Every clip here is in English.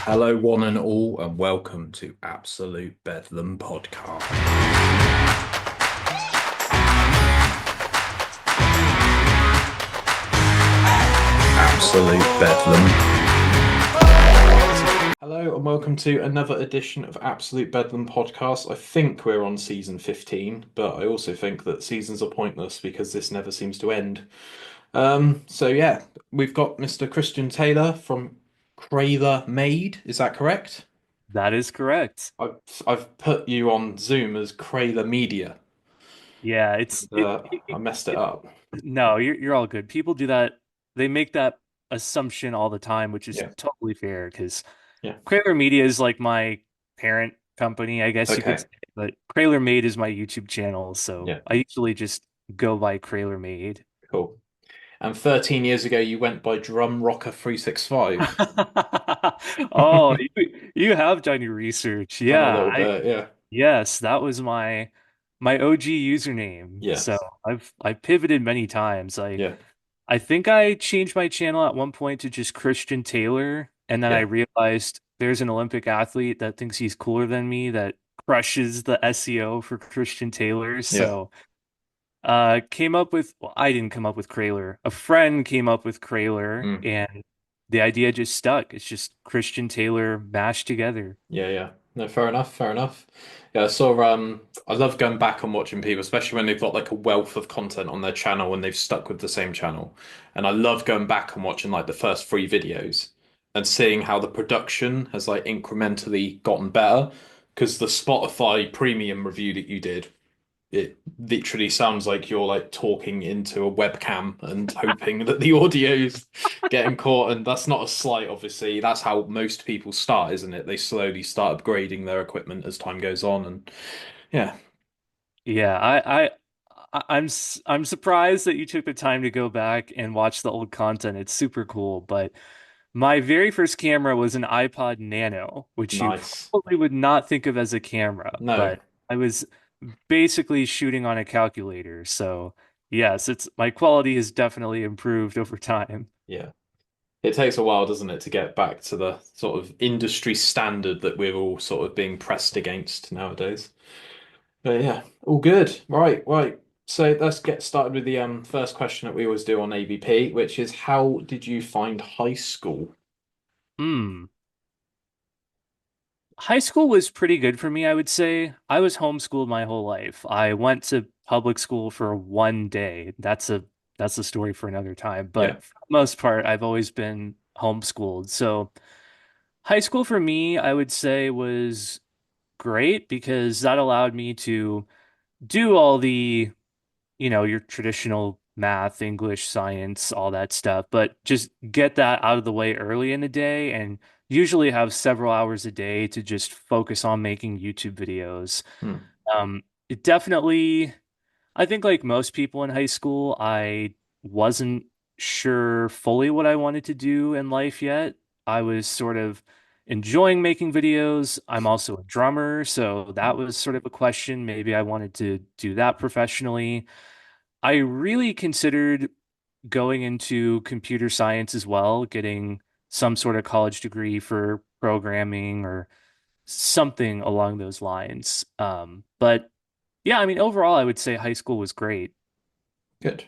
Hello, one and all, and welcome to Absolute Bedlam Podcast. Absolute Bedlam. Hello, and welcome to another edition of Absolute Bedlam Podcast. I think we're on season 15, but I also think that seasons are pointless because this never seems to end. So we've got Mr. Christian Taylor from Craylor Made. Is that correct? That is correct. I've put you on Zoom as Craylor Media. Yeah, I messed it it up. no, you're all good. People do that. They make that assumption all the time, which is Yeah, totally fair because yeah. Craylor Media is like my parent company, I guess you could Okay, say, but Craylor Made is my YouTube channel, so yeah, I usually just go by Craylor Made. cool. And 13 years ago, you went by Drum Rocker 365. Oh, you have done your research. Done a Yeah, little bit, yeah. yes, that was my OG username. So Yes, I pivoted many times. yeah, I think I changed my channel at one point to just Christian Taylor, and then I yeah, realized there's an Olympic athlete that thinks he's cooler than me that crushes the SEO for Christian Taylor. yeah. So came up with well, I didn't come up with Craylor. A friend came up with Craylor, Mm. and the idea just stuck. It's just Christian Taylor mashed together. Yeah, yeah. No, fair enough, fair enough. Yeah, so I love going back and watching people, especially when they've got like a wealth of content on their channel and they've stuck with the same channel. And I love going back and watching like the first three videos and seeing how the production has like incrementally gotten better. Because the Spotify premium review that you did, it literally sounds like you're like talking into a webcam and hoping that the audio's getting caught. And that's not a slight, obviously. That's how most people start, isn't it? They slowly start upgrading their equipment as time goes on. And yeah, Yeah, I'm surprised that you took the time to go back and watch the old content. It's super cool, but my very first camera was an iPod Nano, which you nice. probably would not think of as a camera, No, but I was basically shooting on a calculator. So, yes, it's my quality has definitely improved over time. yeah. It takes a while, doesn't it, to get back to the sort of industry standard that we're all sort of being pressed against nowadays. But yeah, all good. Right, right. So let's get started with the first question that we always do on ABP, which is how did you find high school? Hmm. High school was pretty good for me, I would say. I was homeschooled my whole life. I went to public school for one day. That's a story for another time. Yeah. But for the most part, I've always been homeschooled. So high school for me, I would say was great because that allowed me to do all the, your traditional math, English, science, all that stuff, but just get that out of the way early in the day and usually have several hours a day to just focus on making YouTube videos. Hmm. It definitely, I think like most people in high school, I wasn't sure fully what I wanted to do in life yet. I was sort of enjoying making videos. I'm also a drummer, so that was sort of a question. Maybe I wanted to do that professionally. I really considered going into computer science as well, getting some sort of college degree for programming or something along those lines. But yeah, I mean, overall, I would say high school was great. Good.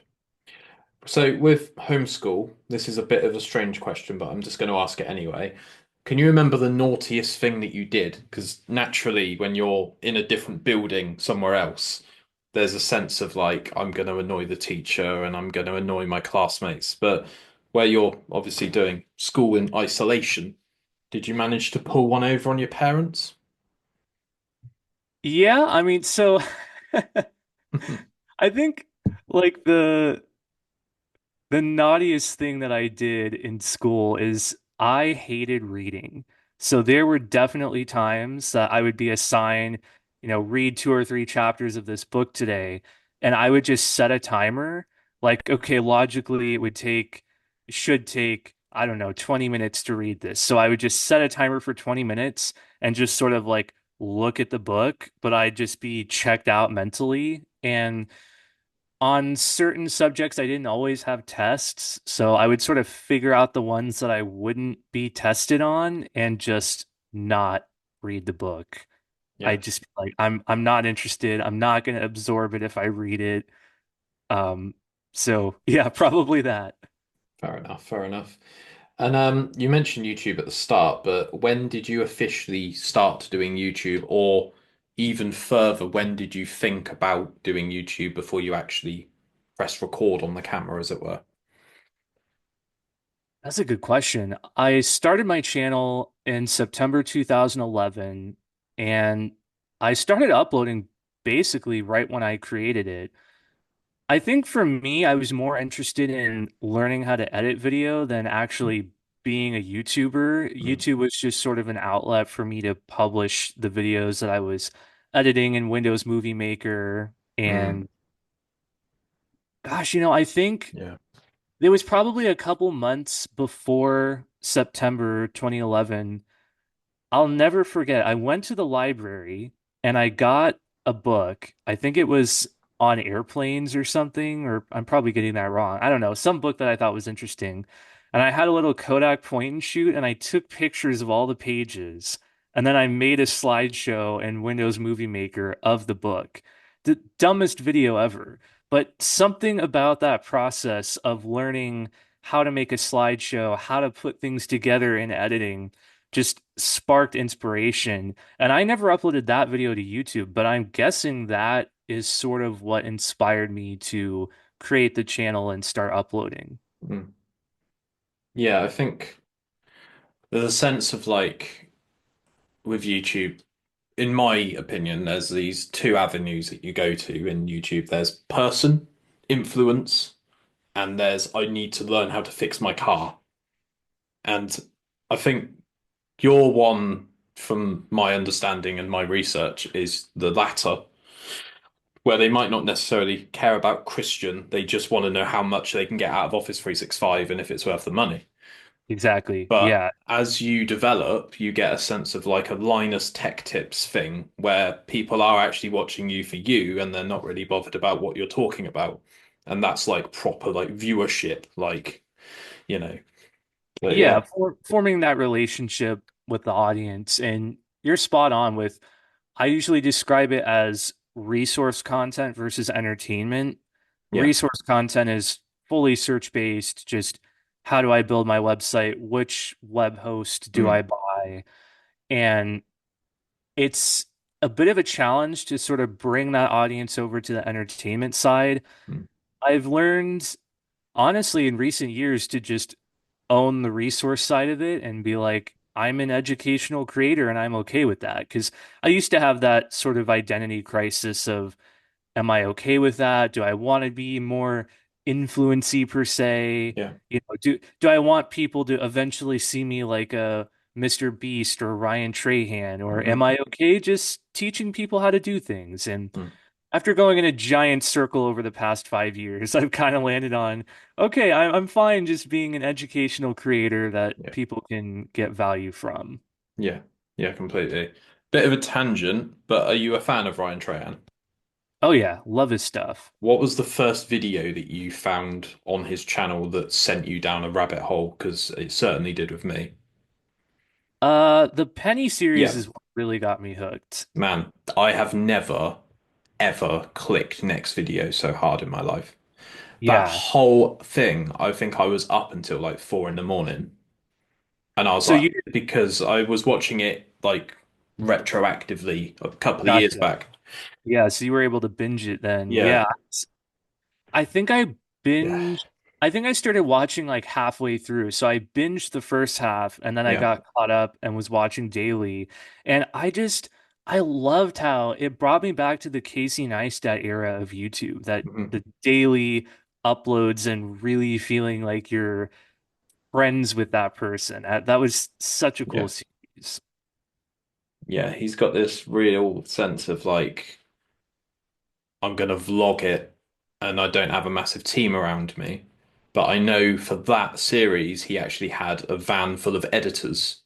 So with homeschool, this is a bit of a strange question, but I'm just going to ask it anyway. Can you remember the naughtiest thing that you did? Because naturally, when you're in a different building somewhere else, there's a sense of like, I'm going to annoy the teacher and I'm going to annoy my classmates. But where you're obviously doing school in isolation, did you manage to pull one over on your parents? Yeah, I mean, so I think like the naughtiest thing that I did in school is I hated reading. So there were definitely times that I would be assigned, read two or three chapters of this book today, and I would just set a timer. Like, okay, logically should take, I don't know, 20 minutes to read this. So I would just set a timer for 20 minutes and just sort of like look at the book, but I'd just be checked out mentally. And on certain subjects, I didn't always have tests, so I would sort of figure out the ones that I wouldn't be tested on and just not read the book. I Yeah, just like I'm not interested. I'm not going to absorb it if I read it. Um, so yeah, probably that. fair enough, fair enough. And you mentioned YouTube at the start, but when did you officially start doing YouTube, or even further, when did you think about doing YouTube before you actually press record on the camera, as it were? That's a good question. I started my channel in September 2011, and I started uploading basically right when I created it. I think for me, I was more interested in learning how to edit video than actually being a YouTuber. Mm, YouTube was just sort of an outlet for me to publish the videos that I was editing in Windows Movie Maker. mm, And gosh, I think yeah. there was probably a couple months before September 2011. I'll never forget. I went to the library and I got a book. I think it was on airplanes or something, or I'm probably getting that wrong. I don't know. Some book that I thought was interesting. And I had a little Kodak point and shoot and I took pictures of all the pages. And then I made a slideshow in Windows Movie Maker of the book. The dumbest video ever. But something about that process of learning how to make a slideshow, how to put things together in editing just sparked inspiration. And I never uploaded that video to YouTube, but I'm guessing that is sort of what inspired me to create the channel and start uploading. Mm. Yeah, I think there's a sense of like with YouTube, in my opinion, there's these two avenues that you go to in YouTube. There's person, influence, and there's I need to learn how to fix my car. And I think your one, from my understanding and my research, is the latter, where they might not necessarily care about Christian. They just want to know how much they can get out of Office 365 and if it's worth the money. Exactly. But Yeah. as you develop, you get a sense of like a Linus Tech Tips thing where people are actually watching you for you and they're not really bothered about what you're talking about. And that's like proper like viewership, like, you know. But Yeah, yeah, forming that relationship with the audience. And you're spot on with, I usually describe it as resource content versus entertainment. yeah. Resource content is fully search based, just how do I build my website? Which web host do I Mm, buy? And it's a bit of a challenge to sort of bring that audience over to the entertainment side. mm, I've learned, honestly, in recent years to just own the resource side of it and be like, I'm an educational creator and I'm okay with that. Because I used to have that sort of identity crisis of, am I okay with that? Do I want to be more influency per se? yeah. Do I want people to eventually see me like a Mr. Beast or Ryan Trahan, or am Hmm. I okay just teaching people how to do things? And Mm, after going in a giant circle over the past 5 years, I've kind of landed on, okay, I'm fine just being an educational creator that yeah. people can get value from. Yeah. Yeah, completely. Bit of a tangent, but are you a fan of Ryan Trahan? Oh yeah, love his stuff. What was the first video that you found on his channel that sent you down a rabbit hole? Because it certainly did with me. The Penny series Yeah, is what really got me hooked. man, I have never, ever clicked next video so hard in my life. That Yeah. whole thing, I think I was up until like 4 in the morning. And I was So like, you because I was watching it like retroactively a couple of years gotcha. back. Yeah, so you were able to binge it then. Yeah, Yeah. I think I yeah, binged I think I started watching like halfway through. So I binged the first half and then I yeah. got caught up and was watching daily. And I loved how it brought me back to the Casey Neistat era of YouTube, that Mhm. the daily uploads and really feeling like you're friends with that person. That was such a cool Yeah, series. yeah. He's got this real sense of like, I'm gonna vlog it and I don't have a massive team around me. But I know for that series, he actually had a van full of editors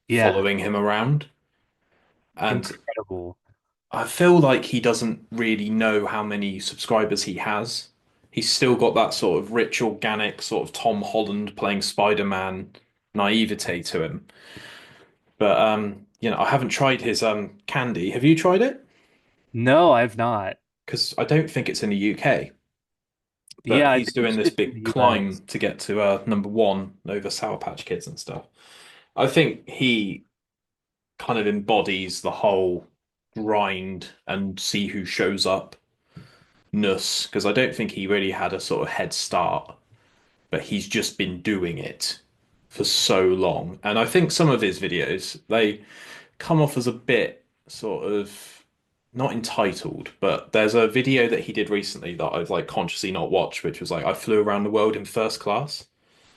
Yeah, following him around. And incredible. I feel like he doesn't really know how many subscribers he has. he's still got that sort of rich, organic, sort of Tom Holland playing Spider-Man naivete to him. But I haven't tried his candy. Have you tried it? No, I've not. Because I don't think it's in the UK. But Yeah, I he's think doing it's this just in the big US. climb to get to number one over Sour Patch Kids and stuff. I think he kind of embodies the whole grind and see who shows up ness because I don't think he really had a sort of head start, but he's just been doing it for so long. And I think some of his videos, they come off as a bit sort of not entitled, but there's a video that he did recently that I've like consciously not watched, which was like I flew around the world in first class.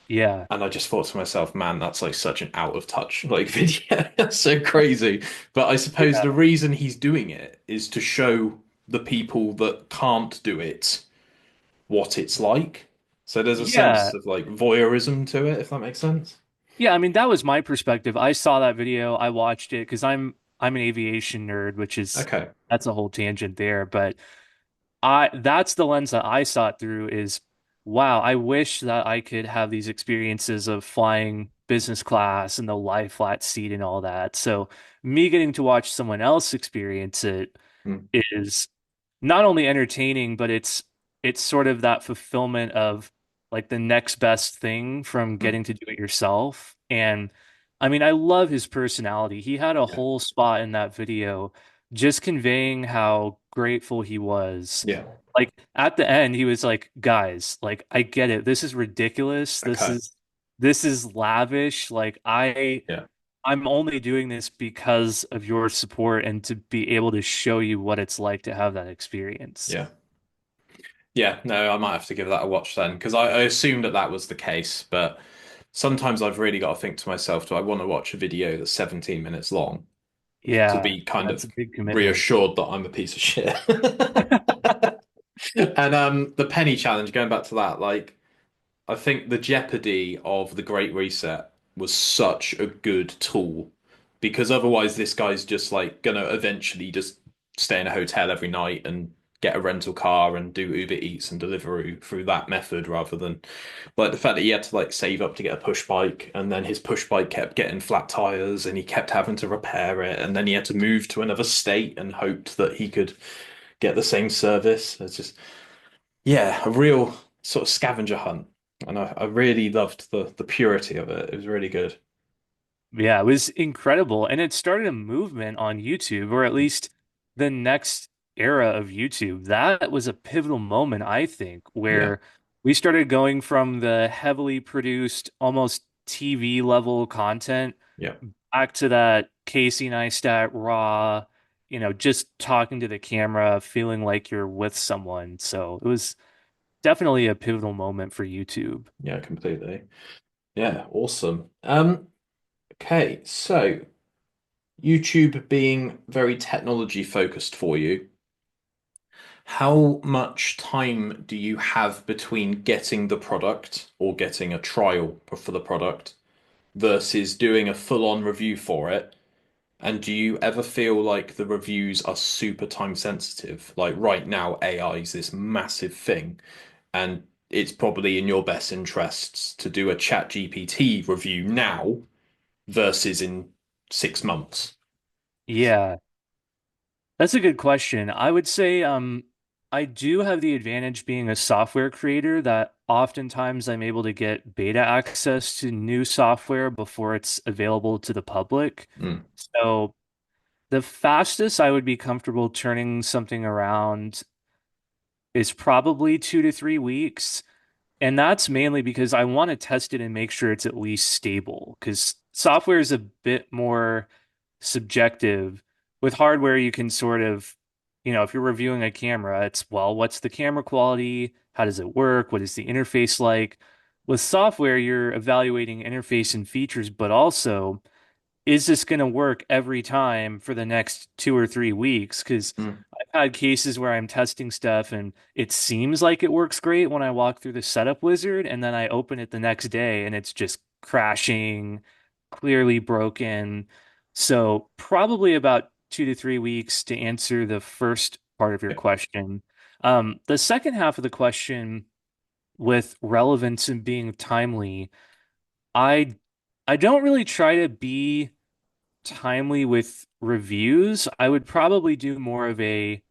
Yeah. And I just thought to myself, man, that's like such an out of touch like video. That's so crazy. But I suppose Yeah. the reason he's doing it is to show the people that can't do it what it's like. So there's a sense Yeah. of like voyeurism to it, if that makes sense. Yeah, I mean that was my perspective. I saw that video, I watched it because I'm an aviation nerd, which is Okay. that's a whole tangent there, but I that's the lens that I saw it through is wow, I wish that I could have these experiences of flying business class and the lie flat seat and all that. So me getting to watch someone else experience it Mm, is not only entertaining, but it's sort of that fulfillment of like the next best thing from mm. getting to do it yourself. And I mean, I love his personality. He had a Yeah. whole spot in that video just conveying how grateful he was. Yeah. Like at the end, he was like, guys, like I get it. This is ridiculous. Okay. This is lavish. Like Yeah. I'm only doing this because of your support and to be able to show you what it's like to have that experience. Yeah. Yeah. No, I might have to give that a watch then because I assumed that that was the case, but sometimes I've really got to think to myself, do I want to watch a video that's 17 minutes long to Yeah, be kind that's of a big commitment. reassured that I'm a piece of shit? And the penny challenge, going back to that, like I think the jeopardy of the Great Reset was such a good tool because otherwise this guy's just like gonna eventually just stay in a hotel every night and get a rental car and do Uber Eats and Deliveroo through that method rather than like the fact that he had to like save up to get a push bike and then his push bike kept getting flat tires and he kept having to repair it and then he had to move to another state and hoped that he could get the same service. It's just yeah, a real sort of scavenger hunt. And I really loved the purity of it. It was really good. Yeah, it was incredible. And it started a movement on YouTube, or at least the next era of YouTube. That was a pivotal moment, I think, Yeah, where we started going from the heavily produced, almost TV level content yeah, back to that Casey Neistat raw, just talking to the camera, feeling like you're with someone. So it was definitely a pivotal moment for YouTube. yeah, completely. Yeah, awesome. Okay, so YouTube being very technology focused for you, how much time do you have between getting the product or getting a trial for the product versus doing a full-on review for it? And do you ever feel like the reviews are super time sensitive? Like right now, AI is this massive thing, and it's probably in your best interests to do a chat GPT review now versus in 6 months. Yeah. That's a good question. I would say I do have the advantage being a software creator that oftentimes I'm able to get beta access to new software before it's available to the public. Mm, So the fastest I would be comfortable turning something around is probably 2 to 3 weeks. And that's mainly because I want to test it and make sure it's at least stable. Because software is a bit more subjective. With hardware, you can sort of, if you're reviewing a camera, it's, well, what's the camera quality? How does it work? What is the interface like? With software, you're evaluating interface and features, but also is this going to work every time for the next 2 or 3 weeks? Because mm, I've had cases where I'm testing stuff and it seems like it works great when I walk through the setup wizard, and then I open it the next day and it's just crashing, clearly broken. So, probably about 2 to 3 weeks to answer the first part of your yeah, question. The second half of the question with relevance and being timely, I I don't really try to be timely with reviews. I would probably do more of a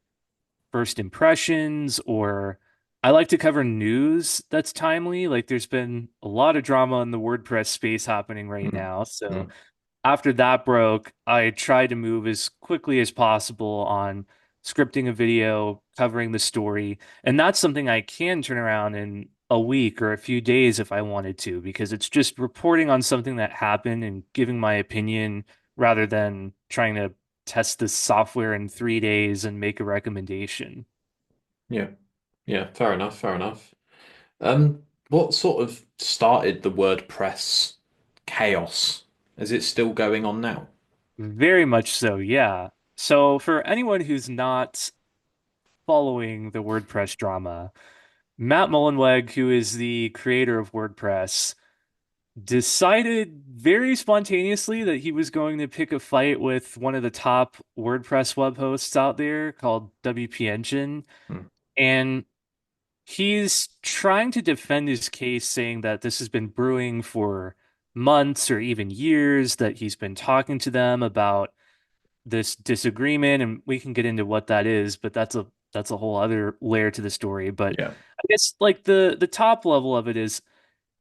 first impressions, or I like to cover news that's timely. Like there's been a lot of drama in the WordPress space happening right Mm, now. So mm, after that broke, I tried to move as quickly as possible on scripting a video, covering the story. And that's something I can turn around in a week or a few days if I wanted to, because it's just reporting on something that happened and giving my opinion rather than trying to test this software in 3 days and make a recommendation. yeah. Yeah, fair enough, fair enough. What sort of started the WordPress chaos? Is it still going on now? Very much so, yeah. So for anyone who's not following the WordPress drama, Matt Mullenweg, who is the creator of WordPress, decided very spontaneously that he was going to pick a fight with one of the top WordPress web hosts out there called WP Engine. Hmm, And he's trying to defend his case, saying that this has been brewing for months or even years, that he's been talking to them about this disagreement, and we can get into what that is, but that's a whole other layer to the story. But yeah, I guess like the top level of it is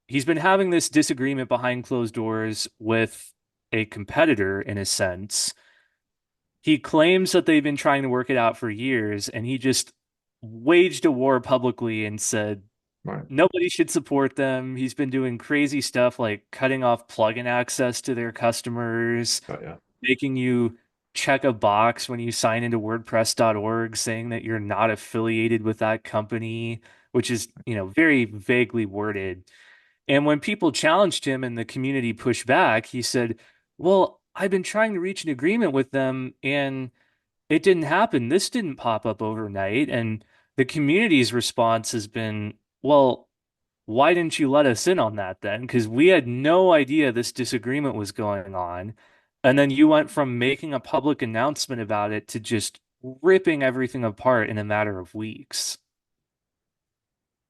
he's been having this disagreement behind closed doors with a competitor in a sense. He claims that they've been trying to work it out for years, and he just waged a war publicly and said right. nobody should support them. He's been doing crazy stuff like cutting off plugin access to their customers, Got ya. making you check a box when you sign into WordPress.org saying that you're not affiliated with that company, which is, very vaguely worded. And when people challenged him and the community pushed back, he said, well, I've been trying to reach an agreement with them and it didn't happen. This didn't pop up overnight. And the community's response has been, well, why didn't you let us in on that then? Because we had no idea this disagreement was going on. And then you went from making a public announcement about it to just ripping everything apart in a matter of weeks.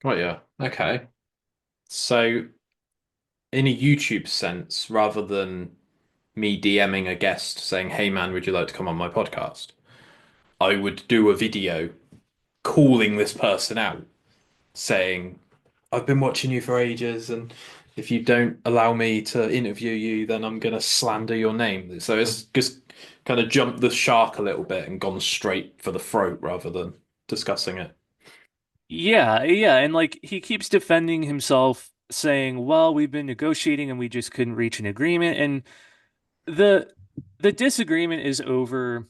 Got ya. Okay. So, in a YouTube sense, rather than me DMing a guest saying, "Hey man, would you like to come on my podcast?" I would do a video calling this person out, saying, I've been watching you for ages, and if you don't allow me to interview you, then I'm gonna slander your name. So it's just kind of jumped the shark a little bit and gone straight for the throat rather than discussing it. Yeah, yeah, and like he keeps defending himself saying, "Well, we've been negotiating and we just couldn't reach an agreement." And the the disagreement is over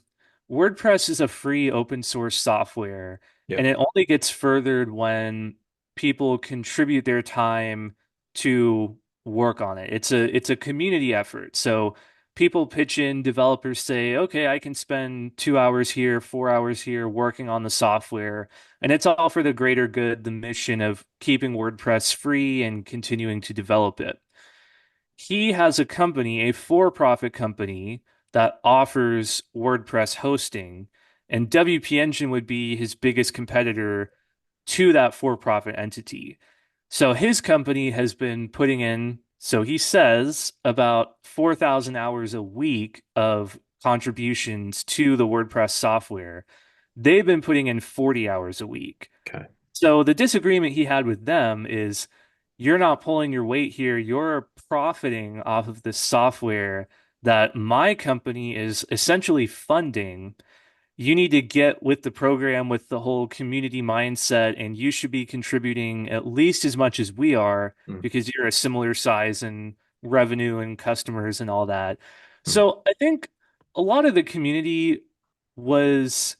WordPress is a free open source software, and Yep. it only gets furthered when people contribute their time to work on it. It's a community effort. So people pitch in, developers say, "Okay, I can spend 2 hours here, 4 hours here working on the software." And it's all for the greater good, the mission of keeping WordPress free and continuing to develop it. He has a company, a for-profit company that offers WordPress hosting, and WP Engine would be his biggest competitor to that for-profit entity. So his company has been putting in, so he says, about 4,000 hours a week of contributions to the WordPress software. They've been putting in 40 hours a week. Okay. So the disagreement he had with them is you're not pulling your weight here. You're profiting off of this software that my company is essentially funding. You need to get with the program with the whole community mindset, and you should be contributing at least as much as we are Mm, because you're a similar size in revenue and customers and all that. mm, So I think a lot of the community was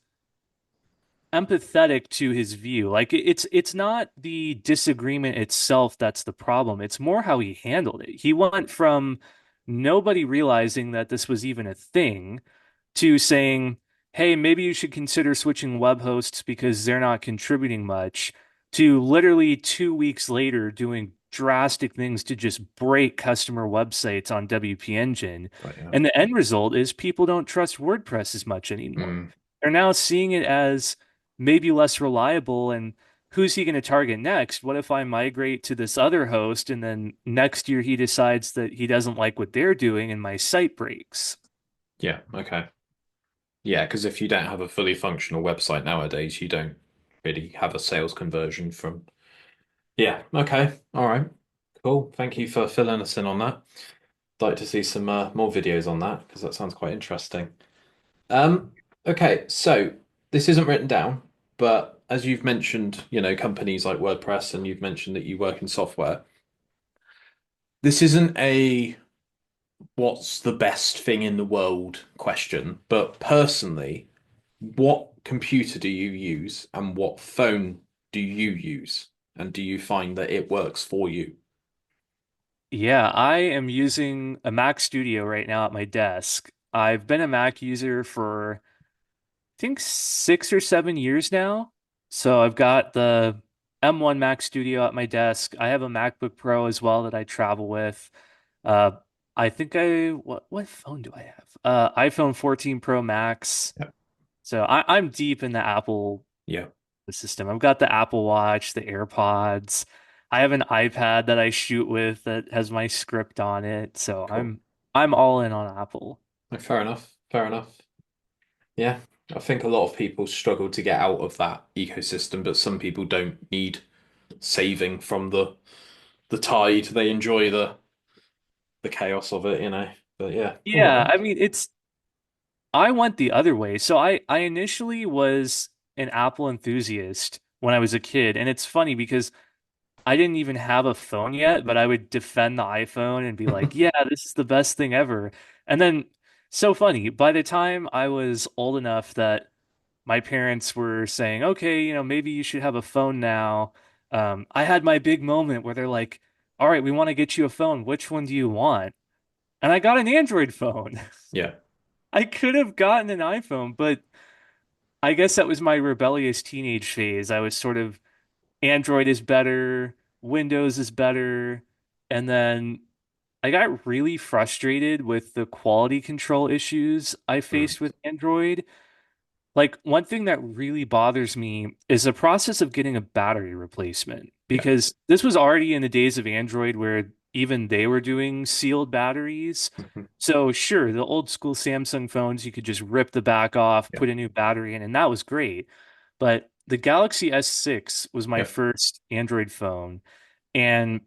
empathetic to his view. Like it's not the disagreement itself that's the problem. It's more how he handled it. He went from nobody realizing that this was even a thing to saying, "Hey, maybe you should consider switching web hosts because they're not contributing much," to literally 2 weeks later doing drastic things to just break customer websites on WP Engine. right, yeah. And the end result is people don't trust WordPress as much anymore. Mm, They're now seeing it as maybe less reliable. And who's he going to target next? What if I migrate to this other host and then next year he decides that he doesn't like what they're doing and my site breaks? Yeah. Okay. Yeah, because if you don't have a fully functional website nowadays, you don't really have a sales conversion from. Yeah. Okay. All right. Cool. Thank you for filling us in on that. I'd like to see some more videos on that because that sounds quite interesting. Um, okay, so this isn't written down, but as you've mentioned, companies like WordPress and you've mentioned that you work in software, this isn't a what's the best thing in the world question, but personally, what computer do you use and what phone do you use? And do you find that it works for you? Yeah, I am using a Mac Studio right now at my desk. I've been a Mac user for I think 6 or 7 years now. So I've got the M1 Mac Studio at my desk. I have a MacBook Pro as well that I travel with. Uh, I think what phone do I have? iPhone 14 Pro Max. Yeah. So I'm deep in the Apple Yeah, system. I've got the Apple Watch, the AirPods. I have an iPad that I shoot with that has my script on it. So cool. I'm all in on Apple. Fair enough. Fair enough. Yeah, I think a lot of people struggle to get out of that ecosystem, but some people don't need saving from the tide. They enjoy the chaos of it. But yeah, all Yeah, right. I mean I went the other way. So I initially was an Apple enthusiast when I was a kid, and it's funny because I didn't even have a phone yet, but I would defend the iPhone and be like, "Yeah, this is the best thing ever." And then so funny, by the time I was old enough that my parents were saying, "Okay, maybe you should have a phone now." I had my big moment where they're like, "All right, we want to get you a phone. Which one do you want?" And I got an Android phone. Yeah, I could have gotten an iPhone, but I guess that was my rebellious teenage phase. I was sort of Android is better, Windows is better, and then I got really frustrated with the quality control issues I mm, faced with Android. Like one thing that really bothers me is the process of getting a battery replacement yeah, because this was already in the days of Android where even they were doing sealed batteries. mhm, So sure, the old school Samsung phones, you could just rip the back off, yeah, put a new battery in, and that was great. But the Galaxy S6 was my yeah, first Android phone. And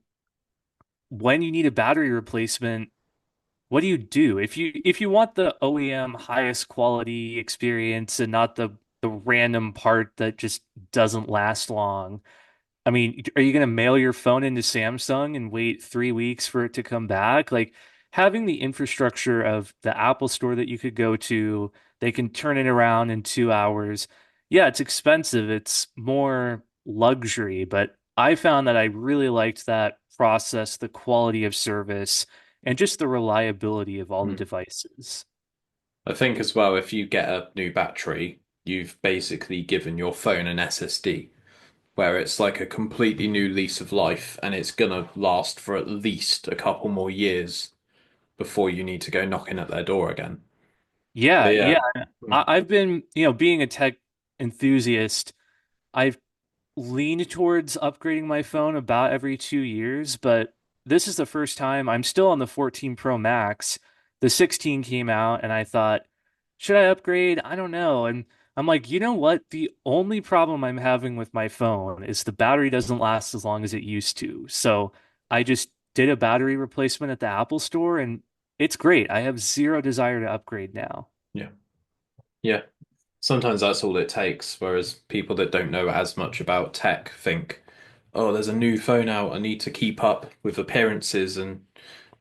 when you need a battery replacement, what do you do? If you want the OEM highest quality experience and not the random part that just doesn't last long, I mean, are you going to mail your phone into Samsung and wait 3 weeks for it to come back? Like having the infrastructure of the Apple store that you could go to, they can turn it around in 2 hours. Yeah, it's expensive. It's more luxury, but I found that I really liked that process, the quality of service, and just the reliability of all the mm. devices. I think as well, if you get a new battery, you've basically given your phone an SSD, where it's like a completely new lease of life, and it's gonna last for at least a couple more years before you need to go knocking at their door again. But Yeah, yeah. yeah, mm, I've been, being a tech enthusiast, I've leaned towards upgrading my phone about every 2 years, but this is the first time I'm still on the 14 Pro Max. The 16 came out, and I thought, should I upgrade? I don't know. And I'm like, you know what? The only problem I'm having with my phone is the battery doesn't last as long as it used to. So I just did a battery replacement at the Apple Store, and it's great. I have zero desire to upgrade now. yeah, yeah. Sometimes that's all it takes, whereas people that don't know as much about tech think, oh, there's a new phone out, I need to keep up with appearances, and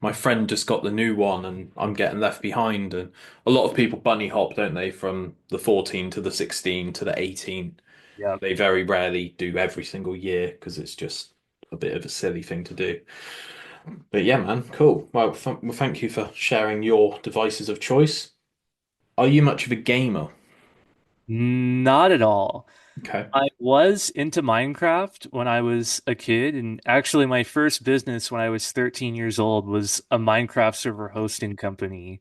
my friend just got the new one, and I'm getting left behind. And a lot of people bunny hop, don't they, from the 14 to the 16 to the 18. Yeah. They very rarely do every single year because it's just a bit of a silly thing to do. But yeah, man, cool. Well, thank you for sharing your devices of choice. Are you much of a gamer? Not at all. Okay. I was into Minecraft when I was a kid, and actually, my first business when I was 13 years old was a Minecraft server hosting company.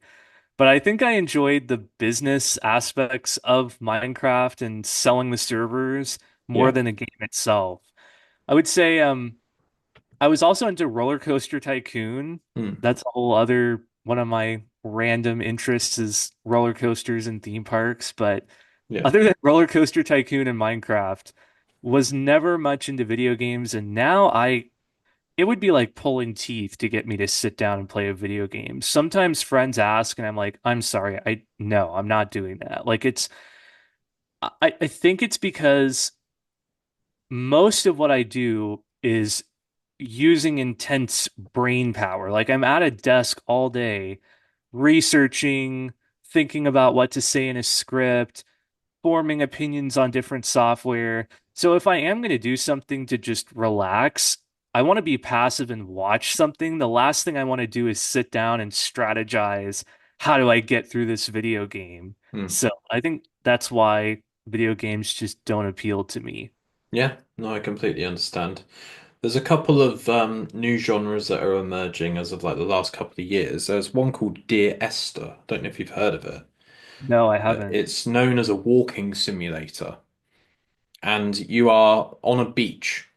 But I think I enjoyed the business aspects of Minecraft and selling the servers more Yeah. than the game itself. I would say I was also into Roller Coaster Tycoon. Hmm. That's a whole other one of my random interests is roller coasters and theme parks. But Yeah. other than Roller Coaster Tycoon and Minecraft, was never much into video games. And now it would be like pulling teeth to get me to sit down and play a video game. Sometimes friends ask, and I'm like, I'm sorry, no, I'm not doing that. Like I think it's because most of what I do is using intense brain power. Like I'm at a desk all day researching, thinking about what to say in a script, forming opinions on different software. So if I am going to do something to just relax, I want to be passive and watch something. The last thing I want to do is sit down and strategize. How do I get through this video game? Hmm. So I think that's why video games just don't appeal to me. Yeah. No, I completely understand. There's a couple of new genres that are emerging as of like the last couple of years. There's one called Dear Esther. Don't know if you've heard of it. No, I haven't. It's known as a walking simulator, and you are on a beach,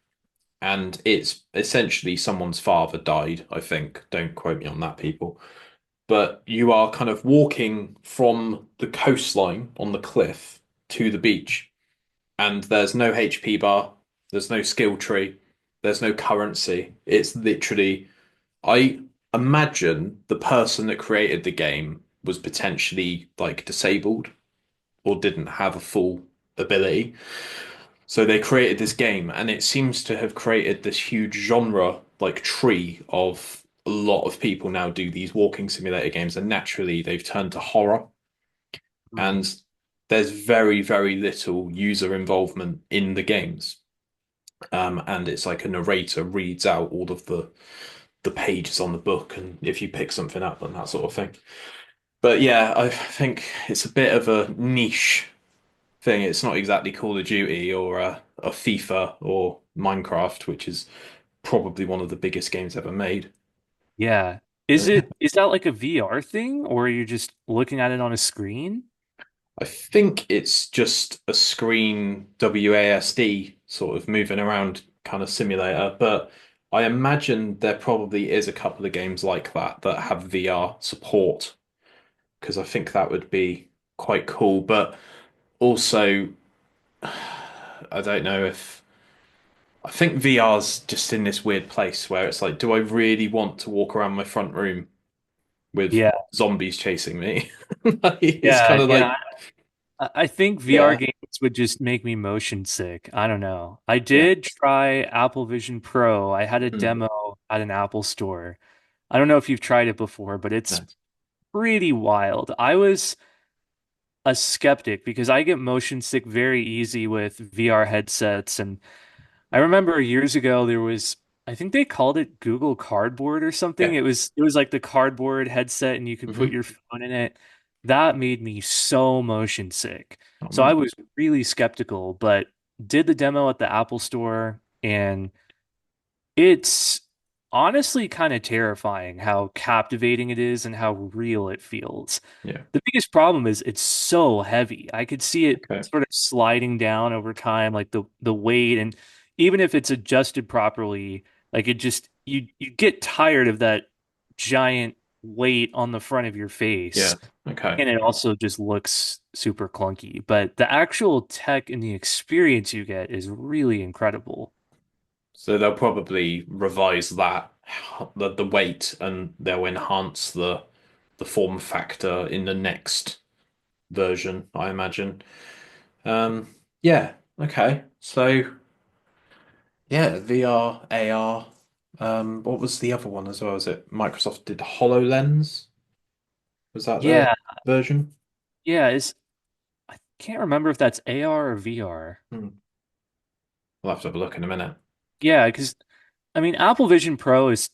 and it's essentially someone's father died, I think. Don't quote me on that, people. But you are kind of walking from the coastline on the cliff to the beach, and there's no HP bar, there's no skill tree, there's no currency. It's literally, I imagine the person that created the game was potentially like disabled or didn't have a full ability. So they created this game, and it seems to have created this huge genre like tree of a lot of people now do these walking simulator games, and naturally they've turned to horror. Hmm. And there's very, very little user involvement in the games. And it's like a narrator reads out all of the pages on the book, and if you pick something up and that sort of thing. But yeah, I think it's a bit of a niche thing. It's not exactly Call of Duty or a FIFA or Minecraft, which is probably one of the biggest games ever made. Yeah. Is that like a VR thing or are you just looking at it on a screen? I think it's just a screen WASD sort of moving around kind of simulator, but I imagine there probably is a couple of games like that that have VR support because I think that would be quite cool. But also, I don't know if I think VR's just in this weird place where it's like, do I really want to walk around my front room with Yeah. zombies chasing me? Like, it's kind Yeah, of yeah. like, I think VR yeah, games would just make me motion sick. I don't know. I yeah. did try Apple Vision Pro. I had a Mm, demo at an Apple store. I don't know if you've tried it before, but it's no. pretty wild. I was a skeptic because I get motion sick very easy with VR headsets. And I remember years ago there was, I think they called it Google Cardboard or something. Yeah. It was like the cardboard headset and you could put Hmm. your phone in it. That made me so motion sick. Oh, So I no. was really skeptical, but did the demo at the Apple store and it's honestly kind of terrifying how captivating it is and how real it feels. Yeah. The biggest problem is it's so heavy. I could see it Okay. sort of sliding down over time, like the weight, and even if it's adjusted properly, like it just you get tired of that giant weight on the front of your face, Yeah. Okay. and it also just looks super clunky. But the actual tech and the experience you get is really incredible. So they'll probably revise that the weight and they'll enhance the form factor in the next version, I imagine. Yeah. Okay. So yeah, VR, AR. What was the other one as well? Was it Microsoft did HoloLens? Was that their Yeah, version? yeah. I can't remember if that's AR or VR. Hmm. We'll have to have a look in a minute. Yeah, because I mean, Apple Vision Pro is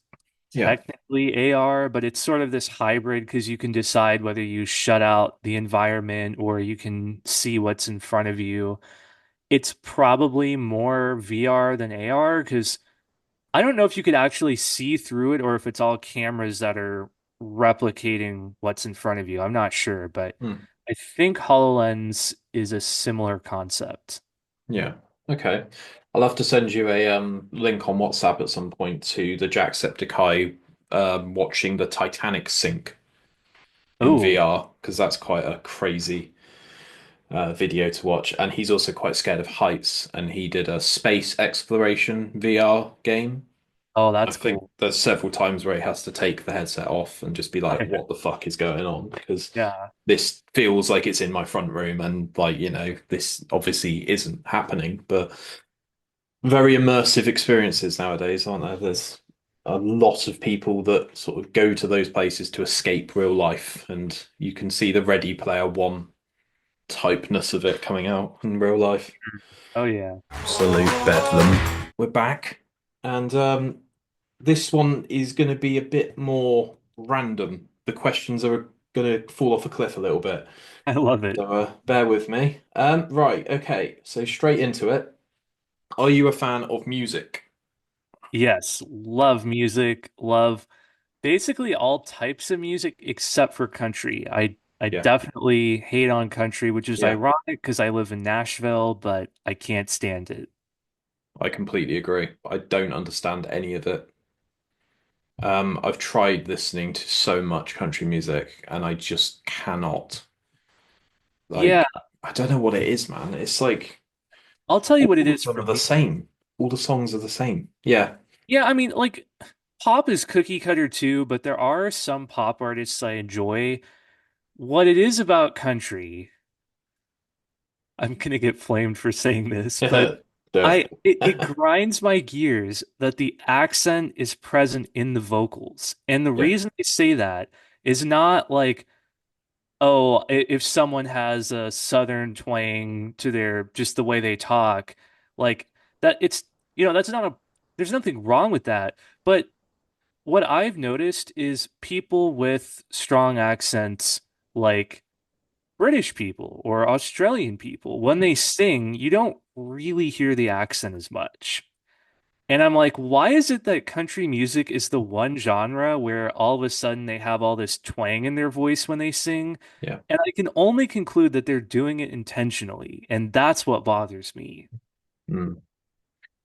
Yeah. technically AR, but it's sort of this hybrid because you can decide whether you shut out the environment or you can see what's in front of you. It's probably more VR than AR because I don't know if you could actually see through it or if it's all cameras that are replicating what's in front of you. I'm not sure, but Hmm. I think HoloLens is a similar concept. Yeah. Okay. I'll have to send you a link on WhatsApp at some point to the Jacksepticeye watching the Titanic sink in Oh, VR because that's quite a crazy video to watch. And he's also quite scared of heights, and he did a space exploration VR game. oh, I that's think cool. there's several times where he has to take the headset off and just be like, "What the fuck is going on?" Because Yeah. this feels like it's in my front room, and like this obviously isn't happening, but. Very immersive experiences nowadays, aren't there? There's a lot of people that sort of go to those places to escape real life, and you can see the Ready Player One typeness of it coming out in real life. Oh yeah. Absolute bedlam. We're back, and this one is going to be a bit more random. The questions are going to fall off a cliff a little bit, I love it. so bear with me. Right, okay, so straight into it. Are you a fan of music? Yes, love music, love basically all types of music except for country. I Yeah. definitely hate on country, which is Yeah, ironic because I live in Nashville, but I can't stand it. I completely agree. I don't understand any of it. I've tried listening to so much country music and I just cannot. Yeah, Like, I don't know what it is, man. It's like I'll tell you what it all of is them for are the me. same. All the songs are the same. Yeah, Yeah, I mean, like pop is cookie cutter too, but there are some pop artists I enjoy. What it is about country, I'm gonna get flamed for saying this, but do it it. grinds my gears that the accent is present in the vocals. And the Yeah, reason I say that is not like, oh, if someone has a southern twang to their just the way they talk, like that it's that's not a there's nothing wrong with that. But what I've noticed is people with strong accents like British people or Australian people, when they sing, you don't really hear the accent as much. And I'm like, why is it that country music is the one genre where all of a sudden they have all this twang in their voice when they sing? yeah. And I can only conclude that they're doing it intentionally. And that's what bothers me. Mm.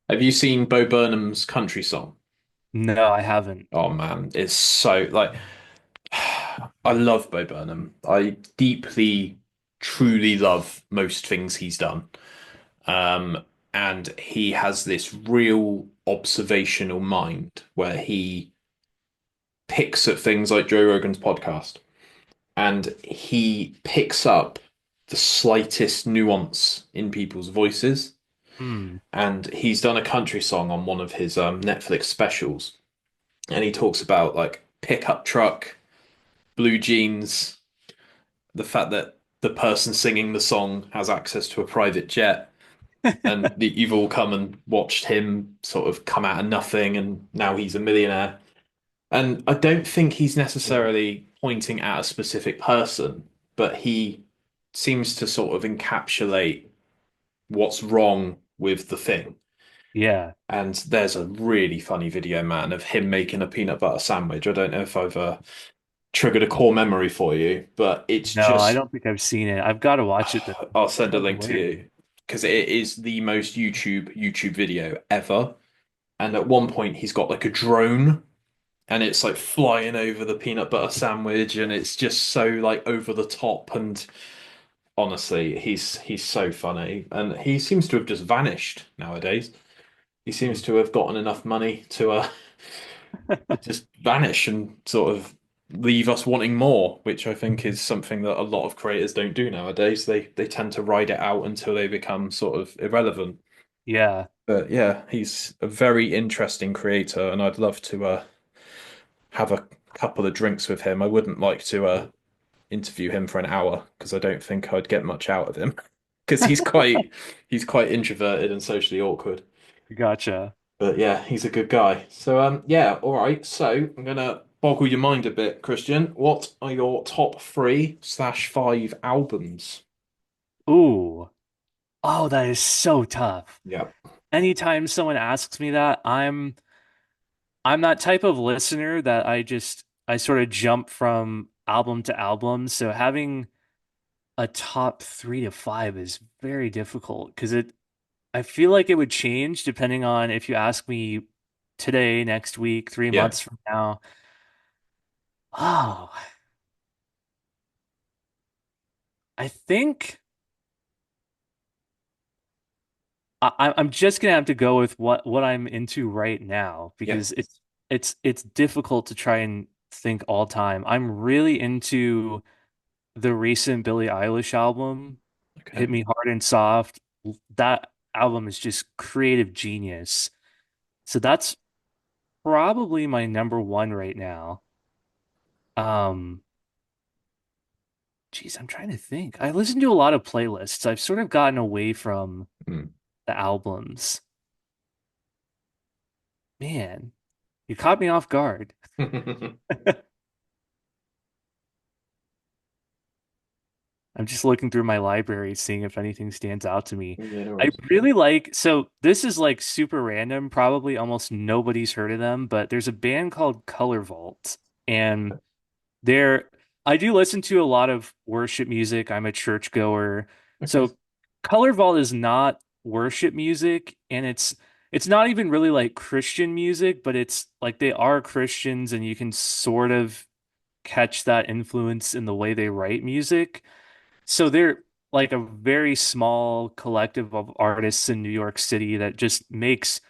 Have you seen Bo Burnham's country song? No, I haven't. Oh man, it's so like I love Bo Burnham. I deeply, truly love most things he's done. Um, and he has this real observational mind where he picks at things like Joe Rogan's podcast and he picks up the slightest nuance in people's voices. Hmm. And he's done a country song on one of his Netflix specials. And he talks about like pickup truck, blue jeans, the fact that the person singing the song has access to a private jet and you've all come and watched him sort of come out of nothing and now he's a millionaire. And I don't think he's necessarily pointing at a specific person, but he seems to sort of encapsulate what's wrong with the thing. Yeah. And there's a really funny video, man, of him making a peanut butter sandwich. I don't know if I've triggered a core memory for you, but it's No, I just, don't think I've seen it. I've got to watch it though. I'll send a Sounds link to hilarious. you because it is the most YouTube video ever. And at one point, he's got like a drone and it's like flying over the peanut butter sandwich and it's just so like over the top and honestly he's so funny and he seems to have just vanished nowadays. He seems Hmm. to have gotten enough money to just vanish and sort of leave us wanting more, which I think is something that a lot of creators don't do nowadays. They tend to ride it out until they become sort of irrelevant. Yeah. But yeah, he's a very interesting creator and I'd love to have a couple of drinks with him. I wouldn't like to interview him for an hour because I don't think I'd get much out of him because he's quite introverted and socially awkward. Gotcha. But yeah, he's a good guy. So yeah, all right. So I'm gonna boggle your mind a bit, Christian. What are your top three/5 albums? Ooh. Oh, that is so tough. Yeah. Anytime someone asks me that, I'm that type of listener that I just I sort of jump from album to album. So having a top 3 to 5 is very difficult because I feel like it would change depending on if you ask me today, next week, three Yeah. months from now. Oh, I think I'm just gonna have to go with what I'm into right now Yeah. because it's difficult to try and think all time. I'm really into the recent Billie Eilish album, Hit Okay. Me Hard and Soft. That album is just creative genius. So that's probably my number one right now. Um, Geez, I'm trying to think. I listen to a lot of playlists. I've sort of gotten away from Hmm. the albums. Man, you caught me off guard. I'm just looking through my library, seeing if anything stands out to me. Yeah, no I worries. really like, so this is like super random. Probably almost nobody's heard of them, but there's a band called Color Vault. And they're, I do listen to a lot of worship music. I'm a churchgoer. Okay. So Color Vault is not worship music, and it's not even really like Christian music, but it's like they are Christians, and you can sort of catch that influence in the way they write music. So they're like a very small collective of artists in New York City that just makes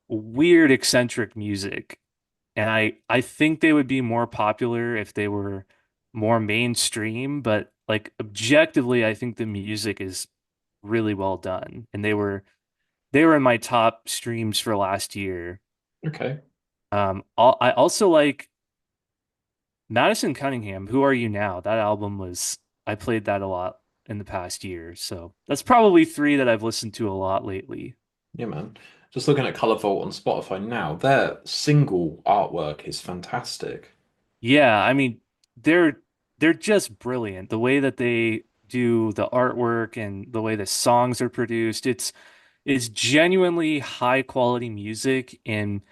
weird, eccentric music. And I think they would be more popular if they were more mainstream, but like objectively, I think the music is really well done. And they were in my top streams for last year. Okay. I also like Madison Cunningham, Who Are You Now? That album was, I played that a lot in the past year. So that's probably three that I've listened to a lot lately. Yeah, man. Just looking at Color Vault on Spotify now, their single artwork is fantastic. Yeah, I mean, they're they're just brilliant. The way that they do the artwork and the way the songs are produced, it's genuinely high quality music. And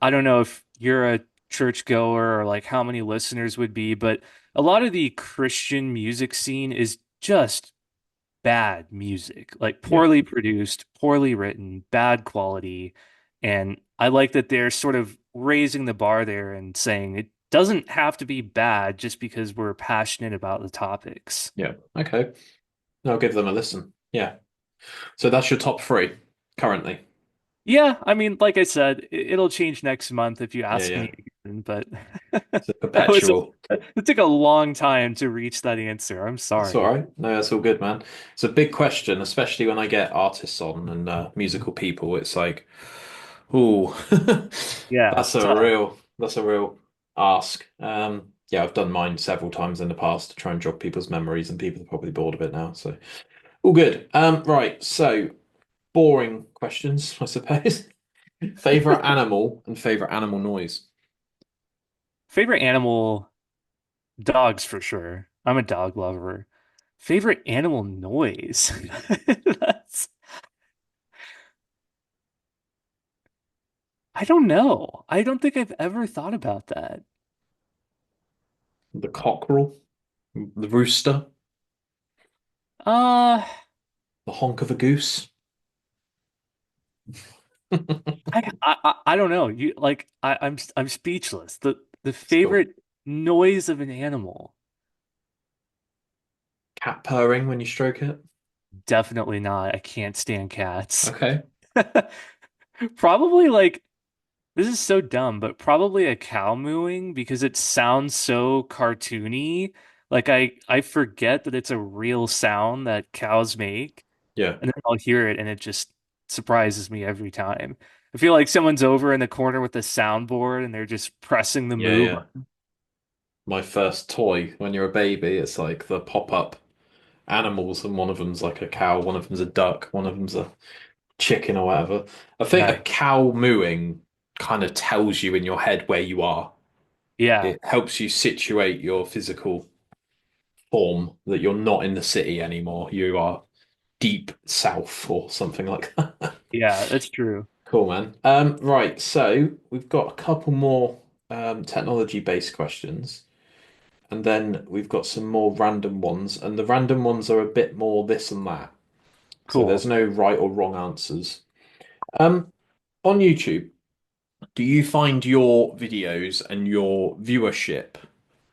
I don't know if you're a churchgoer or like how many listeners would be, but a lot of the Christian music scene is just bad music, like Yeah. poorly produced, poorly written, bad quality. And I like that they're sort of raising the bar there and saying it doesn't have to be bad just because we're passionate about the topics. Yeah. Okay. I'll give them a listen. Yeah. So that's your top three currently. Yeah, I mean, like I said, it'll change next month if you Yeah, ask yeah. me again, but It's a that was perpetual. it took a long time to reach that answer. I'm That's all sorry. right. No, that's all good, man. It's a big question, especially when I get artists on and musical people. It's like, ooh, Yeah, it's tough. that's a real ask. Yeah, I've done mine several times in the past to try and jog people's memories, and people are probably bored of it now. So, all good. Right. So, boring questions, I suppose. Favorite animal and favorite animal noise. Favorite animal, dogs for sure. I'm a dog lover. Favorite animal noise. That's, I don't know. I don't think I've ever thought about that. The cockerel, the rooster, Uh, the honk of a goose. I don't know. You like I'm speechless. The It's cool. favorite noise of an animal. Cat purring when you stroke it. Definitely not. I can't stand cats. Okay. Probably like this is so dumb, but probably a cow mooing because it sounds so cartoony. Like I forget that it's a real sound that cows make, Yeah. and then I'll hear it and it just surprises me every time. I feel like someone's over in the corner with a soundboard and they're just pressing the Yeah, moo yeah. button. My first toy when you're a baby, it's like the pop-up animals, and one of them's like a cow, one of them's a duck, one of them's a chicken or whatever. I think a Nice. cow mooing kind of tells you in your head where you are. Yeah. It helps you situate your physical form that you're not in the city anymore. You are deep south or something like that. Yeah, that's true. Cool, man. Right, so we've got a couple more. technology-based questions, and then we've got some more random ones, and the random ones are a bit more this and that. So there's Cool. no right or wrong answers. Um, on YouTube, do you find your videos and your viewership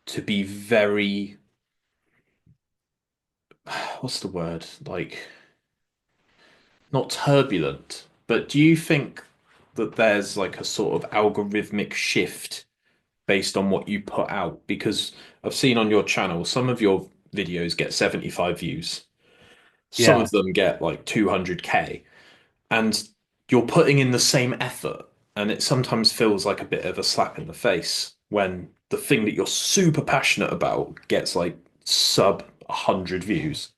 to be very, what's the word? Like, not turbulent, but do you think that there's like a sort of algorithmic shift based on what you put out? Because I've seen on your channel some of your videos get 75 views, some Yeah. of them get like 200K, and you're putting in the same effort, and it sometimes feels like a bit of a slap in the face when the thing that you're super passionate about gets like sub 100 views.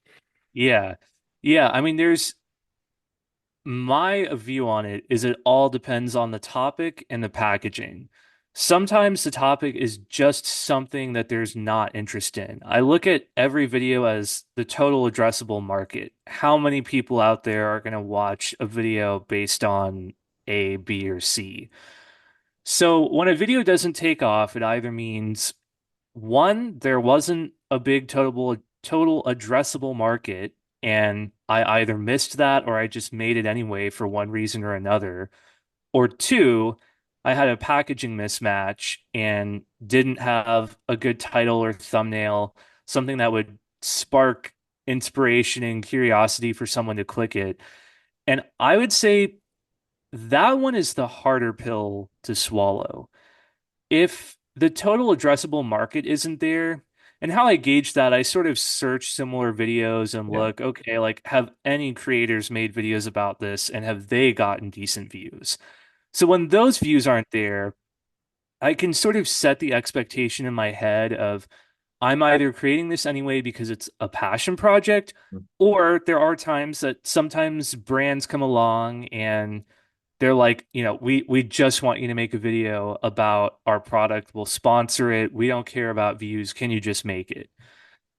Yeah. Yeah. I mean, there's my view on it is it all depends on the topic and the packaging. Sometimes the topic is just something that there's not interest in. I look at every video as the total addressable market. How many people out there are going to watch a video based on A, B, or C? So when a video doesn't take off, it either means one, there wasn't a big total addressable market, and I either missed that or I just made it anyway for one reason or another. Or two, I had a packaging mismatch and didn't have a good title or thumbnail, something that would spark inspiration and curiosity for someone to click it. And I would say that one is the harder pill to swallow if the total addressable market isn't there, and how I gauge that, I sort of search similar videos and Yeah. look, okay, like have any creators made videos about this and have they gotten decent views? So when those views aren't there, I can sort of set the expectation in my head of I'm either creating this anyway because it's a passion project, or there are times that sometimes brands come along and they're like, we just want you to make a video about our product. We'll sponsor it. We don't care about views. Can you just make it?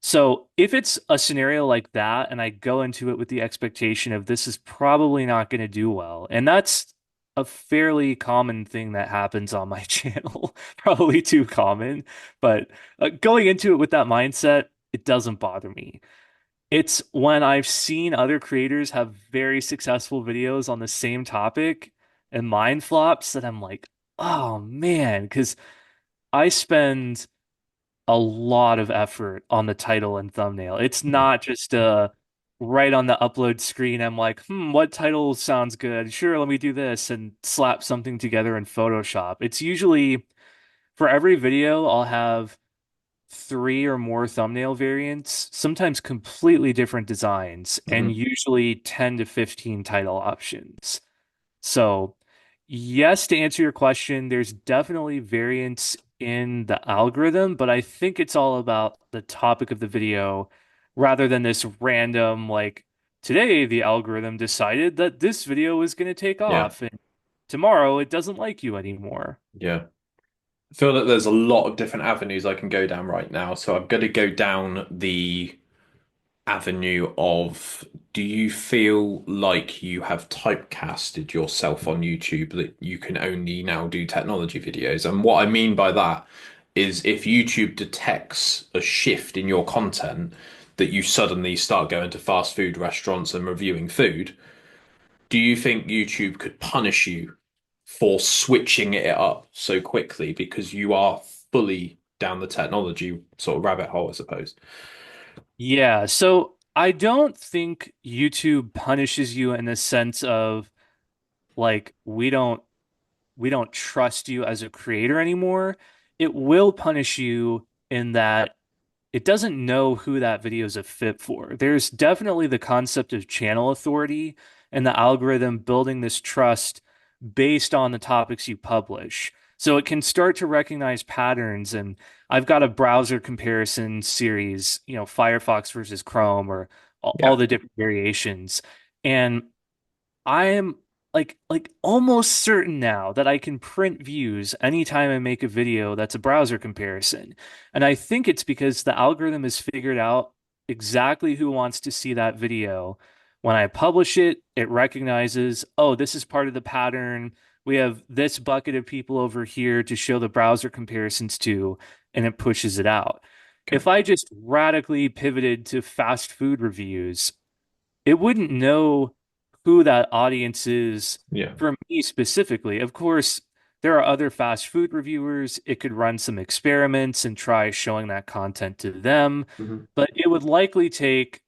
So if it's a scenario like that, and I go into it with the expectation of this is probably not going to do well, and that's a fairly common thing that happens on my channel, probably too common, but going into it with that mindset, it doesn't bother me. It's when I've seen other creators have very successful videos on the same topic and mine flops that I'm like, oh man, because I spend a lot of effort on the title and thumbnail. It's not just right on the upload screen. I'm like, what title sounds good? Sure, let me do this and slap something together in Photoshop. It's usually for every video, I'll have three or more thumbnail variants, sometimes completely different designs, and Mhm. usually 10 to 15 title options. So, yes, to answer your question, there's definitely variance in the algorithm, but I think it's all about the topic of the video rather than this random, like, today the algorithm decided that this video was going to take Yeah. off, and tomorrow it doesn't like you anymore. Yeah. I feel that there's a lot of different avenues I can go down right now. So I'm going to go down the avenue of, do you feel like you have typecasted yourself on YouTube that you can only now do technology videos? And what I mean by that is if YouTube detects a shift in your content, that you suddenly start going to fast food restaurants and reviewing food, do you think YouTube could punish you for switching it up so quickly because you are fully down the technology sort of rabbit hole, I suppose? Yeah, so I don't think YouTube punishes you in the sense of like we don't trust you as a creator anymore. It will punish you in that it doesn't know who that video is a fit for. There's definitely the concept of channel authority and the algorithm building this trust based on the topics you publish. So it can start to recognize patterns. And I've got a browser comparison series, Firefox versus Chrome or all Yeah. the different variations. And I am like almost certain now that I can print views anytime I make a video that's a browser comparison. And I think it's because the algorithm has figured out exactly who wants to see that video. When I publish it, it recognizes, oh, this is part of the pattern. We have this bucket of people over here to show the browser comparisons to, and it pushes it out. Okay. If I just radically pivoted to fast food reviews, it wouldn't know who that audience is Yeah. for me specifically. Of course, there are other fast food reviewers. It could run some experiments and try showing that content to them, Hmm. but it would likely take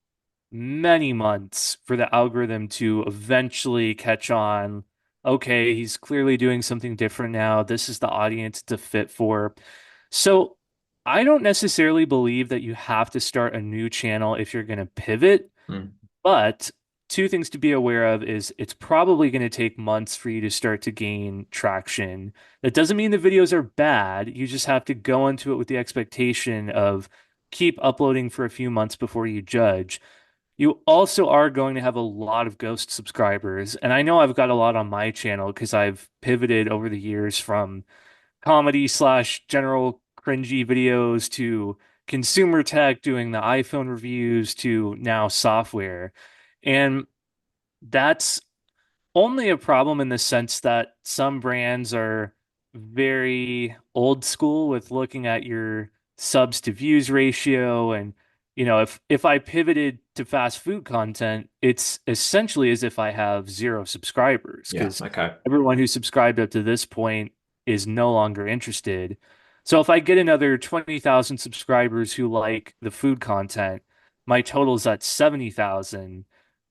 many months for the algorithm to eventually catch on. Okay, he's clearly doing something different now. This is the audience to fit for. So I don't necessarily believe that you have to start a new channel if you're going to pivot. Mm. But two things to be aware of is it's probably going to take months for you to start to gain traction. That doesn't mean the videos are bad. You just have to go into it with the expectation of keep uploading for a few months before you judge. You also are going to have a lot of ghost subscribers. And I know I've got a lot on my channel because I've pivoted over the years from comedy slash general cringy videos to consumer tech, doing the iPhone reviews to now software. And that's only a problem in the sense that some brands are very old school with looking at your subs to views ratio. And if I pivoted to fast food content, it's essentially as if I have zero subscribers Yeah. because Okay. everyone who subscribed up to this point is no longer interested. So if I get another 20,000 subscribers who like the food content, my total is at 70,000.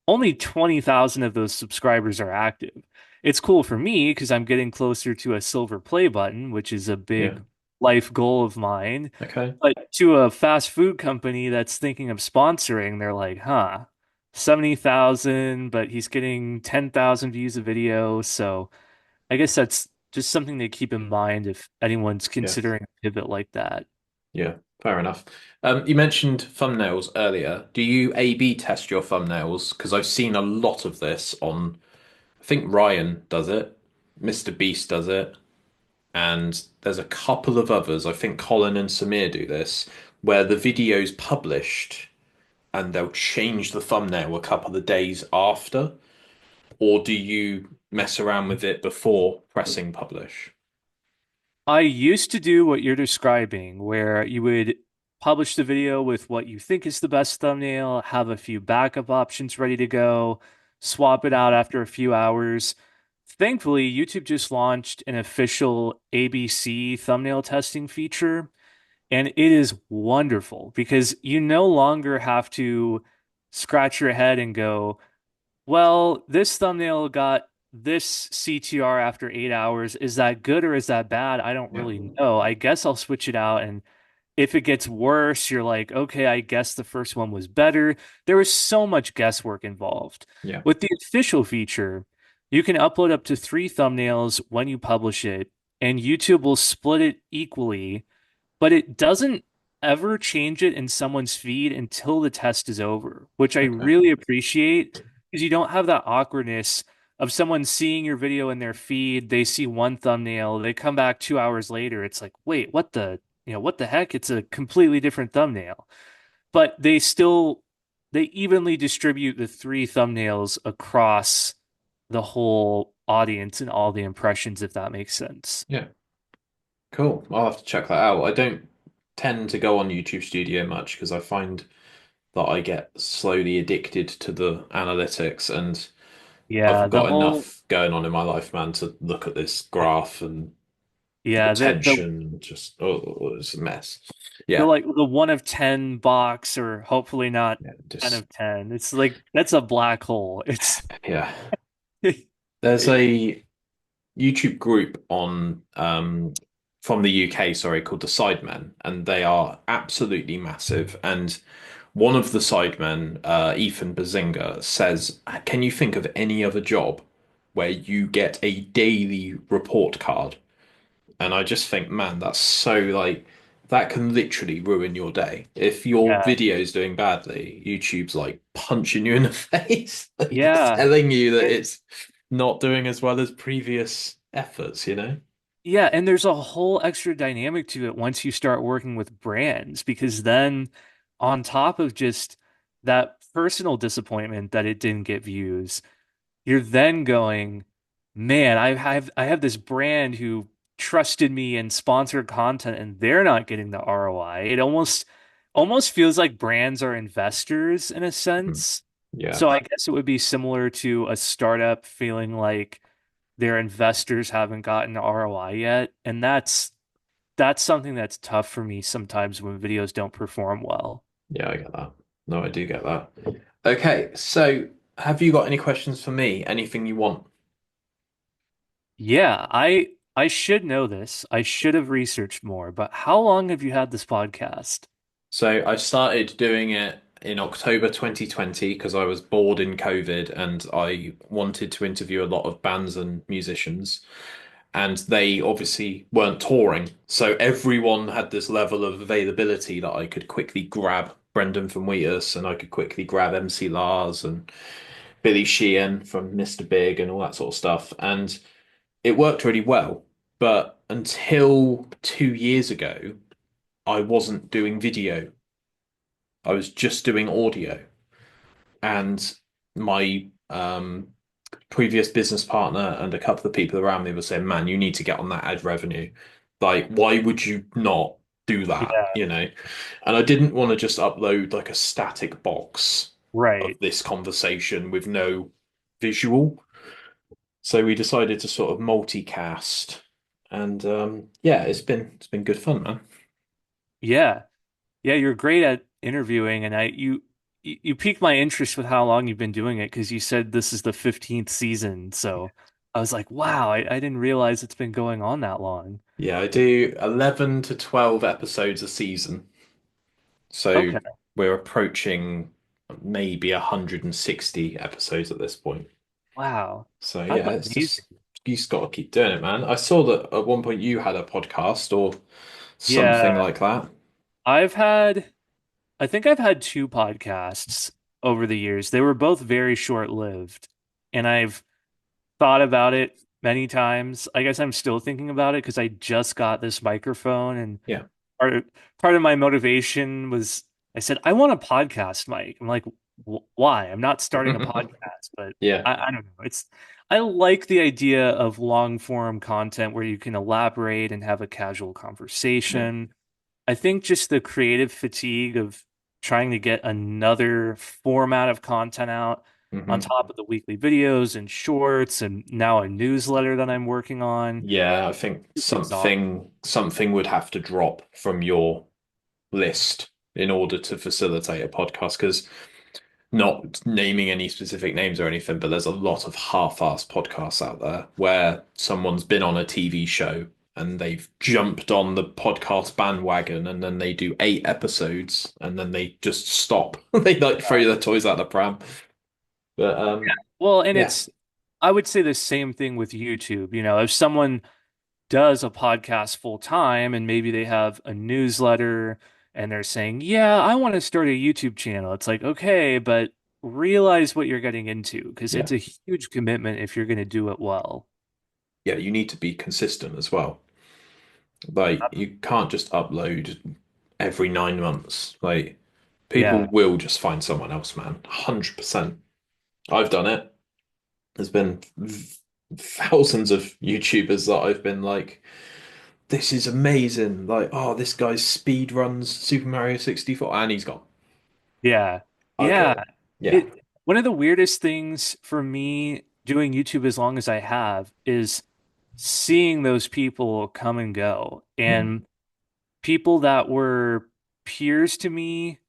Only 20,000 of those subscribers are active. It's cool for me because I'm getting closer to a silver play button, which is a Yeah. big life goal of mine. Okay. But to a fast food company that's thinking of sponsoring, they're like, huh, 70,000, but he's getting 10,000 views a video. So I guess that's just something to keep in mind if anyone's Yeah. considering a pivot like that. Yeah. Fair enough. You mentioned thumbnails earlier. Do you A/B test your thumbnails? Because I've seen a lot of this on, I think Ryan does it, Mr. Beast does it, and there's a couple of others. I think Colin and Samir do this, where the video's published and they'll change the thumbnail a couple of days after. Or do you mess around with it before pressing publish? I used to do what you're describing, where you would publish the video with what you think is the best thumbnail, have a few backup options ready to go, swap it out after a few hours. Thankfully, YouTube just launched an official ABC thumbnail testing feature, and it is wonderful because you no longer have to scratch your head and go, well, this thumbnail got this CTR after 8 hours. Is that good or is that bad? I don't Yeah. really know. I guess I'll switch it out. And if it gets worse, you're like, okay, I guess the first one was better. There was so much guesswork involved. Yeah. With the official feature, you can upload up to three thumbnails when you publish it, and YouTube will split it equally, but it doesn't ever change it in someone's feed until the test is over, which I Okay. really appreciate because you don't have that awkwardness of someone seeing your video in their feed. They see one thumbnail, they come back 2 hours later. It's like, wait, what the heck? It's a completely different thumbnail. But they evenly distribute the three thumbnails across the whole audience and all the impressions, if that makes sense. Yeah. Cool. I'll have to check that out. I don't tend to go on YouTube Studio much because I find that I get slowly addicted to the analytics and Yeah, I've the got whole enough going on in my life, man, to look at this graph and the yeah, retention and just, oh, it's a mess. the Yeah. like the 1 of 10 box, or hopefully not Yeah. 10 Just, of 10. It's like that's a black hole. It's yeah. There's a YouTube group on from the UK, sorry, called the Sidemen, and they are absolutely massive. And one of the Sidemen, Ethan Bazinga, says, "Can you think of any other job where you get a daily report card?" And I just think, man, that's so like that can literally ruin your day. If your yeah. video's doing badly, YouTube's like punching you in the face, like Yeah. telling you that And it's not doing as well as previous efforts, you know? yeah, and there's a whole extra dynamic to it once you start working with brands because then on top of just that personal disappointment that it didn't get views, you're then going, man, I have this brand who trusted me and sponsored content and they're not getting the ROI. It almost feels like brands are investors in a Mhm. sense. Yeah, So I guess it would be similar to a startup feeling like their investors haven't gotten ROI yet. And that's something that's tough for me sometimes when videos don't perform well. yeah, I get that. No, I do get that. Okay, so have you got any questions for me? Anything you want? Yeah, I should know this. I should have researched more, but how long have you had this podcast? So I started doing it in October 2020 because I was bored in COVID and I wanted to interview a lot of bands and musicians. And they obviously weren't touring. So everyone had this level of availability that I could quickly grab Brendan from Wheatus and I could quickly grab MC Lars and Billy Sheehan from Mr. Big and all that sort of stuff. And it worked really well. But until 2 years ago, I wasn't doing video. I was just doing audio. And my previous business partner and a couple of people around me were saying, "Man, you need to get on that ad revenue. Like, why would you not do that? Yeah, You know?" And I didn't want to just upload like a static box of right. this conversation with no visual. So we decided to sort of multicast. And yeah, it's been good fun, man. Yeah. Yeah, you're great at interviewing and you piqued my interest with how long you've been doing it because you said this is the 15th season. So I was like, wow, I didn't realize it's been going on that long. Yeah, I do 11 to 12 episodes a season. So Okay. we're approaching maybe 160 episodes at this point. Wow. So That's yeah, it's amazing. just you just got to keep doing it, man. I saw that at one point you had a podcast or something Yeah, like that. I've had I think I've had two podcasts over the years. They were both very short-lived, and I've thought about it many times. I guess I'm still thinking about it because I just got this microphone, and Yeah. part part of my motivation was I said I want a podcast mic. I'm like, why? I'm not starting a podcast, but Yeah. I don't know. I like the idea of long form content where you can elaborate and have a casual Yeah. conversation. I think just the creative fatigue of trying to get another format of content out on hmm top of the weekly videos and shorts and now a newsletter that I'm working on. Yeah, I think It's exhausting. something would have to drop from your list in order to facilitate a podcast because not naming any specific names or anything, but there's a lot of half-assed podcasts out there where someone's been on a TV show and they've jumped on the podcast bandwagon and then they do 8 episodes and then they just stop. They like throw their toys out the pram. But Well, and yeah, I would say the same thing with YouTube. If someone does a podcast full time and maybe they have a newsletter and they're saying, yeah, I want to start a YouTube channel. It's like, okay, but realize what you're getting into because yeah, it's a huge commitment if you're going to do it well. yeah, you need to be consistent as well. Like you can't just upload every 9 months. Like people Yeah. will just find someone else, man. 100%. I've done it. There's been thousands of YouTubers that I've been like, this is amazing. Like, oh, this guy's speed runs Super Mario 64 and he's gone. Yeah. Okay. Yeah. Yeah. One of the weirdest things for me doing YouTube as long as I have is seeing those people come and go. Mm. And people that were peers to me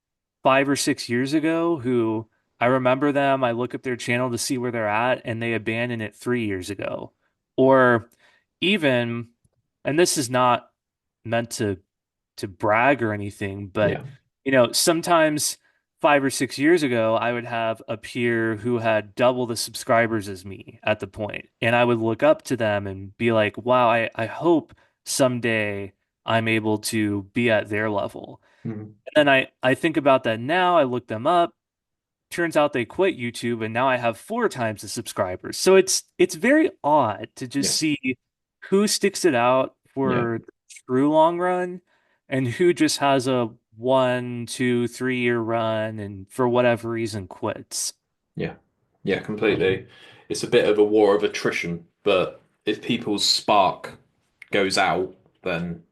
5 or 6 years ago who I remember them, I look up their channel to see where they're at, and they abandoned it 3 years ago. Or even, and this is not meant to brag or anything, but Yeah. sometimes 5 or 6 years ago, I would have a peer who had double the subscribers as me at the point, and I would look up to them and be like, wow, I hope someday I'm able to be at their level. Mm. And then I think about that now, I look them up. Turns out they quit YouTube and now I have 4 times the subscribers. So it's very odd to just Yeah. see who sticks it out Yeah. for the true long run and who just has a 1, 2, 3 year run and for whatever reason quits. Yeah. Yeah. Completely. It's a bit of a war of attrition. But if people's spark goes out, then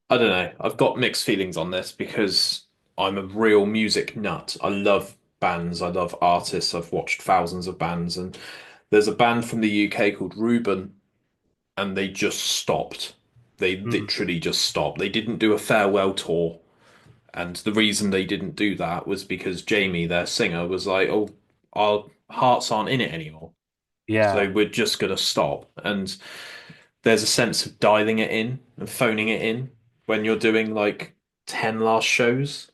I don't know. I've got mixed feelings on this because I'm a real music nut. I love bands, I love artists. I've watched thousands of bands, and there's a band from the UK called Reuben, and they just stopped. They Mm, literally just stopped. They didn't do a farewell tour, and the reason they didn't do that was because Jamie, their singer, was like, "Oh, our hearts aren't in it anymore, so yeah, we're just gonna stop." And there's a sense of dialing it in and phoning it in when you're doing like 10 last shows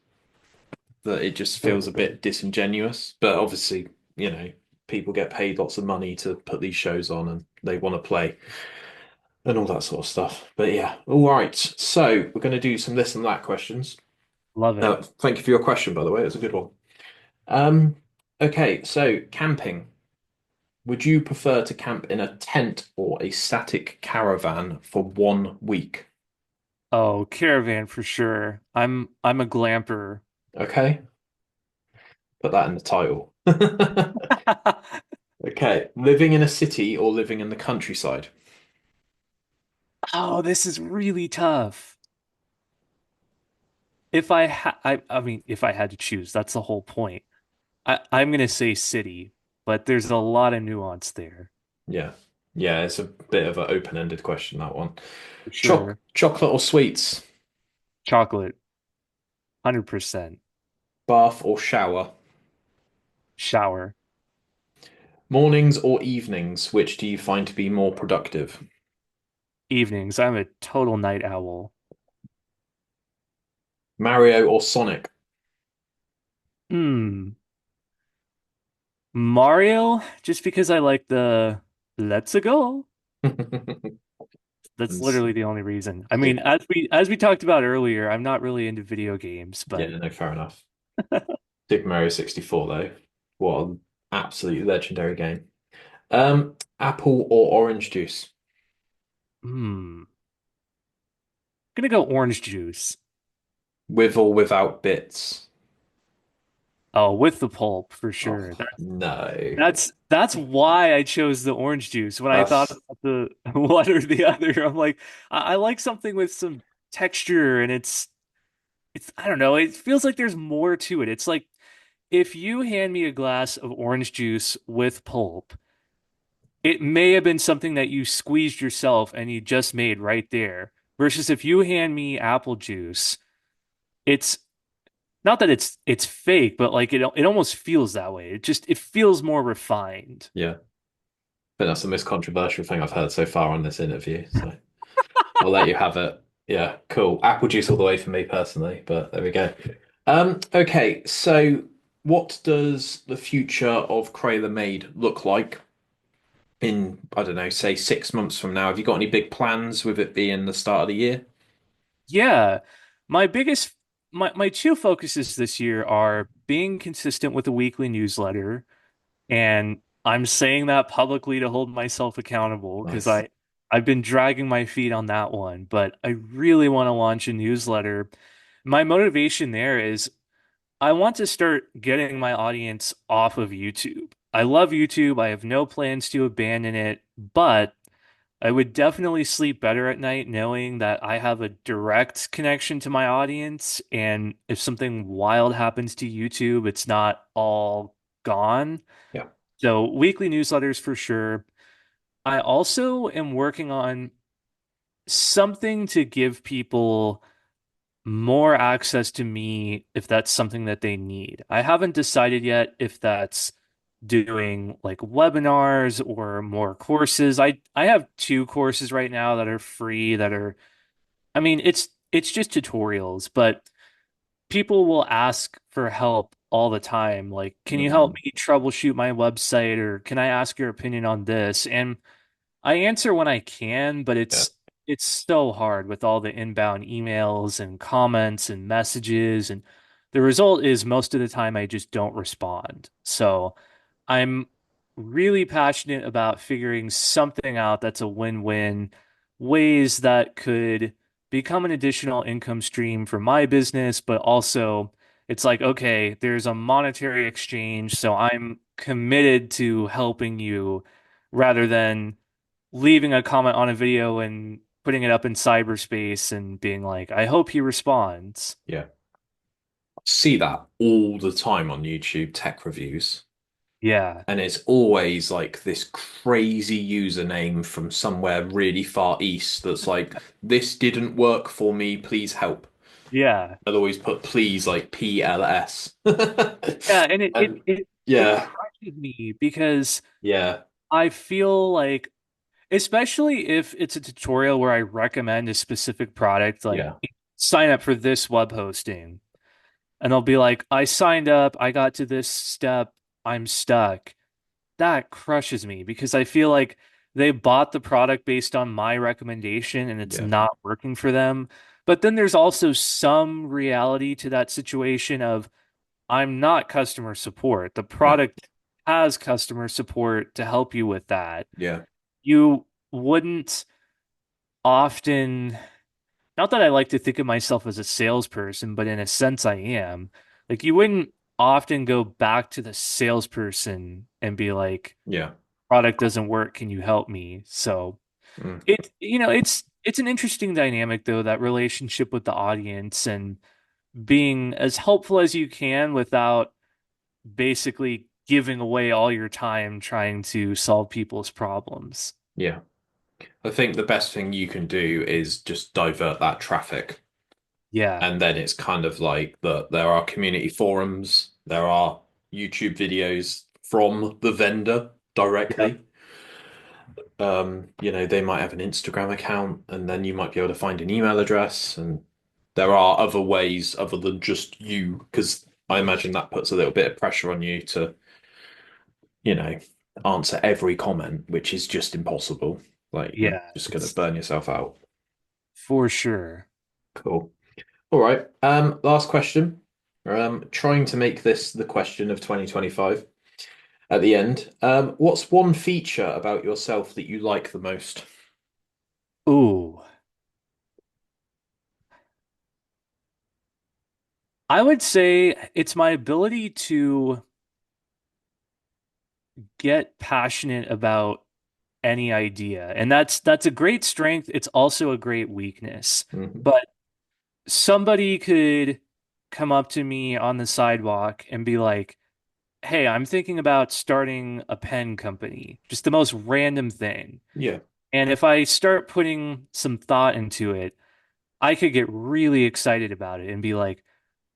that it just feels a bit disingenuous. But obviously, you know, people get paid lots of money to put these shows on and they want to play and all that sort of stuff. But yeah, all right. So we're going to do some this and that questions. love it. Thank you for your question, by the way. It's a good one. Um, okay, so camping. Would you prefer to camp in a tent or a static caravan for 1 week? Oh, caravan for sure. I'm a glamper. Okay, put that in the title. Okay, living in a city or living in the countryside? Oh, this is really tough. If I ha I mean, if I had to choose, that's the whole point. I'm gonna say city, but there's a lot of nuance there Yeah. Yeah, it's a bit of an open-ended question, that one. for sure. Chocolate or sweets? Chocolate, 100%. Bath or shower? Shower, Mornings or evenings? Which do you find to be more productive? evenings. I'm a total night owl. Mario or Sonic? Hmm. Mario, just because I like the let's go. That's And literally the only reason. I mean, Super. as we talked about earlier, I'm not really into video games, Yeah, but no, fair enough. Super Mario 64, though. What an absolutely legendary game. Apple or orange juice? hmm. Gonna go orange juice. With or without bits? Oh, with the pulp for Oh, sure. no. That's why I chose the orange juice when I thought That's, about the one or the other. I'm like, I like something with some texture, and it's I don't know. It feels like there's more to it. It's like if you hand me a glass of orange juice with pulp, it may have been something that you squeezed yourself and you just made right there. Versus if you hand me apple juice, it's not that it's fake, but like it almost feels that way. It feels more refined. yeah. I think that's the most controversial thing I've heard so far on this interview. So I'll let you have it. Yeah, cool. Apple juice all the way for me personally, but there we go. Okay, so what does the future of Craylor Made look like in, I don't know, say 6 months from now? Have you got any big plans with it being the start of the year? Yeah. My biggest my two focuses this year are being consistent with the weekly newsletter, and I'm saying that publicly to hold myself accountable because Nice. I've been dragging my feet on that one, but I really want to launch a newsletter. My motivation there is I want to start getting my audience off of YouTube. I love YouTube. I have no plans to abandon it, but I would definitely sleep better at night knowing that I have a direct connection to my audience. And if something wild happens to YouTube, it's not all gone. Yeah. So, weekly newsletters for sure. I also am working on something to give people more access to me if that's something that they need. I haven't decided yet if that's doing like webinars or more courses. I have two courses right now that are free that are I mean it's just tutorials, but people will ask for help all the time. Like, can you help Mm, me troubleshoot my website or can I ask your opinion on this? And I answer when I can, but yeah. it's so hard with all the inbound emails and comments and messages, and the result is most of the time I just don't respond. So I'm really passionate about figuring something out that's a win-win, ways that could become an additional income stream for my business, but also it's like, okay, there's a monetary exchange, so I'm committed to helping you rather than leaving a comment on a video and putting it up in cyberspace and being like, I hope he responds. Yeah. See that all the time on YouTube tech reviews. Yeah. And it's always like this crazy username from somewhere really far east that's like, this didn't work for me, please help. Yeah. I'd always put please like PLS. Yeah, and it it And it it yeah, crushes me because yeah, I feel like, especially if it's a tutorial where I recommend a specific product, like yeah, sign up for this web hosting, and they'll be like, I signed up, I got to this step, I'm stuck. That crushes me because I feel like they bought the product based on my recommendation and it's yeah, not working for them. But then there's also some reality to that situation of I'm not customer support. The no, product has customer support to help you with that. yeah, You wouldn't often, not that I like to think of myself as a salesperson, but in a sense I am. Like you wouldn't often go back to the salesperson and be like, yeah, product doesn't work, can you help me? So mm, it's an interesting dynamic though, that relationship with the audience and being as helpful as you can without basically giving away all your time trying to solve people's problems. yeah. I think the best thing you can do is just divert that traffic. Yeah. And then it's kind of like there are community forums, there are YouTube videos from the vendor Yep. directly. They might have an Instagram account, and then you might be able to find an email address, and there are other ways other than just you, because I imagine that puts a little bit of pressure on you to, you know, answer every comment, which is just impossible. Like you're Yeah, just gonna it's burn yourself out. for sure. Cool. All right. Last question. Trying to make this the question of 2025 at the end. What's one feature about yourself that you like the most? Ooh, I would say it's my ability to get passionate about any idea. And that's a great strength. It's also a great weakness. Hmm. But somebody could come up to me on the sidewalk and be like, "Hey, I'm thinking about starting a pen company." Just the most random thing. Yeah. And if I start putting some thought into it, I could get really excited about it and be like,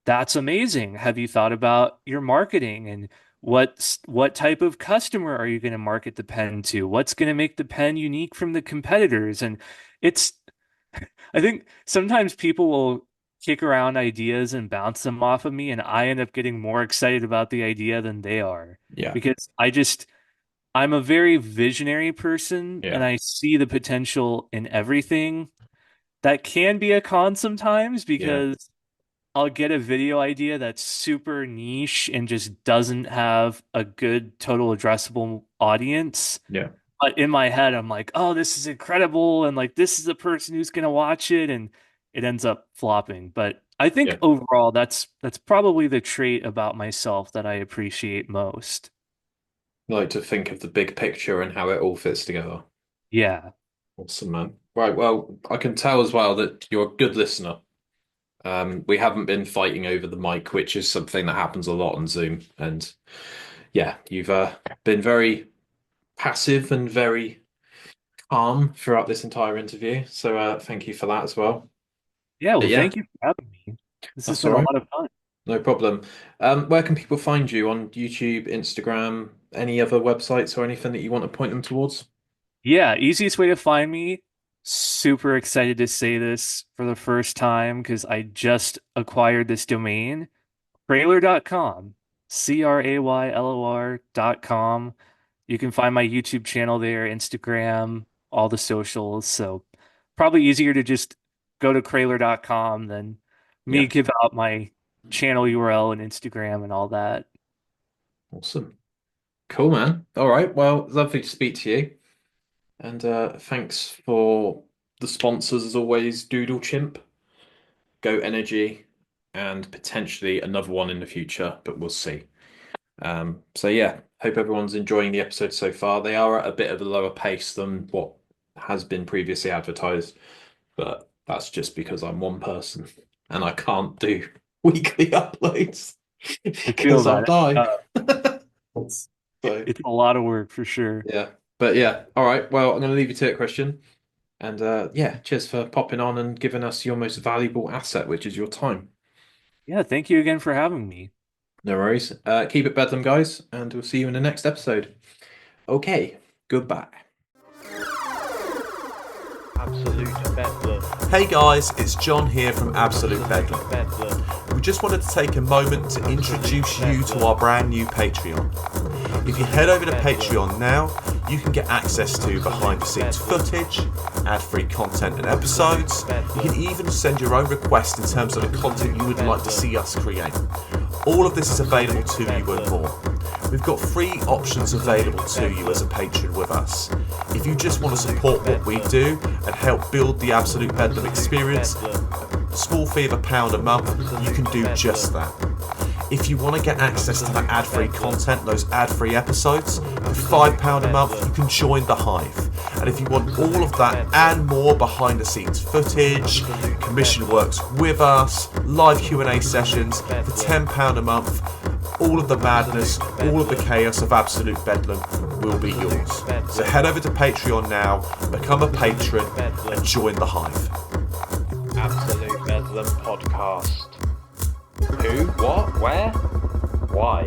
that's amazing. Have you thought about your marketing and what type of customer are you going to market the pen to? What's going to make the pen unique from the competitors? And it's, I think sometimes people will kick around ideas and bounce them off of me, and I end up getting more excited about the idea than they are Yeah. because I'm a very visionary person and Yeah. I see the potential in everything. That can be a con sometimes Yeah. because I'll get a video idea that's super niche and just doesn't have a good total addressable audience. Yeah. But in my head, I'm like, oh, this is incredible. And like, this is the person who's going to watch it. And it ends up flopping. But I think Yeah. overall, that's probably the trait about myself that I appreciate most. Like to think of the big picture and how it all fits together. Yeah. Awesome, man. Right. Well, I can tell as well that you're a good listener. We haven't been fighting over the mic, which is something that happens a lot on Zoom. And yeah, you've been very passive and very calm throughout this entire interview. So thank you for that as well. Yeah. But Well, yeah, thank you for having me. This has that's all been a right. lot of fun. No problem. Where can people find you on YouTube, Instagram, any other websites or anything that you want to point them towards? Yeah, easiest way to find me. Super excited to say this for the first time because I just acquired this domain, Craylor.com, Craylor.com. You can find my YouTube channel there, Instagram, all the socials. So probably easier to just go to Craylor.com than me Yeah, give out my channel URL and Instagram and all that. awesome. Cool, man. All right. Well, lovely to speak to you. And thanks for the sponsors as always, Doodle Chimp, Go Energy, and potentially another one in the future, but we'll see. So yeah, hope everyone's enjoying the episode so far. They are at a bit of a lower pace than what has been previously advertised, but that's just because I'm one person and I can't do weekly uploads I feel because I'll that. die. Uh, So it's a lot of work for sure. yeah, but yeah, all right. Well, I'm going to leave you to it, Christian. And yeah, cheers for popping on and giving us your most valuable asset, which is your time. Yeah, thank you again for having me. No worries. Keep it bedlam, guys, and we'll see you in the next episode. Okay, goodbye. Absolute Bedlam. Hey guys, it's John here from Absolute Bedlam. Bedlam. We just wanted to take a moment to introduce you to our brand new Patreon. If you head over to Patreon now, you can get access to behind the scenes footage, ad-free content and episodes. You can even send your own requests in terms of the content you would like to see us create. All of this is available to you and more. We've got free options available to you as a patron with us. If you just want to support what we do and help build the Absolute Bedlam experience, a small fee of £1 a month, you can do just that. If you want to get access to that ad-free content, those ad-free episodes, for £5 a month, you can join the Hive. And if you want all of that and more behind the scenes footage, commission works with us, live Q&A sessions, for £10 a month, all of the madness, all of the chaos of Absolute Bedlam will be yours. So head over to Patreon now, become a patron, and join the Hive. Absolute Bedlam podcast. Who? What? Where? Why?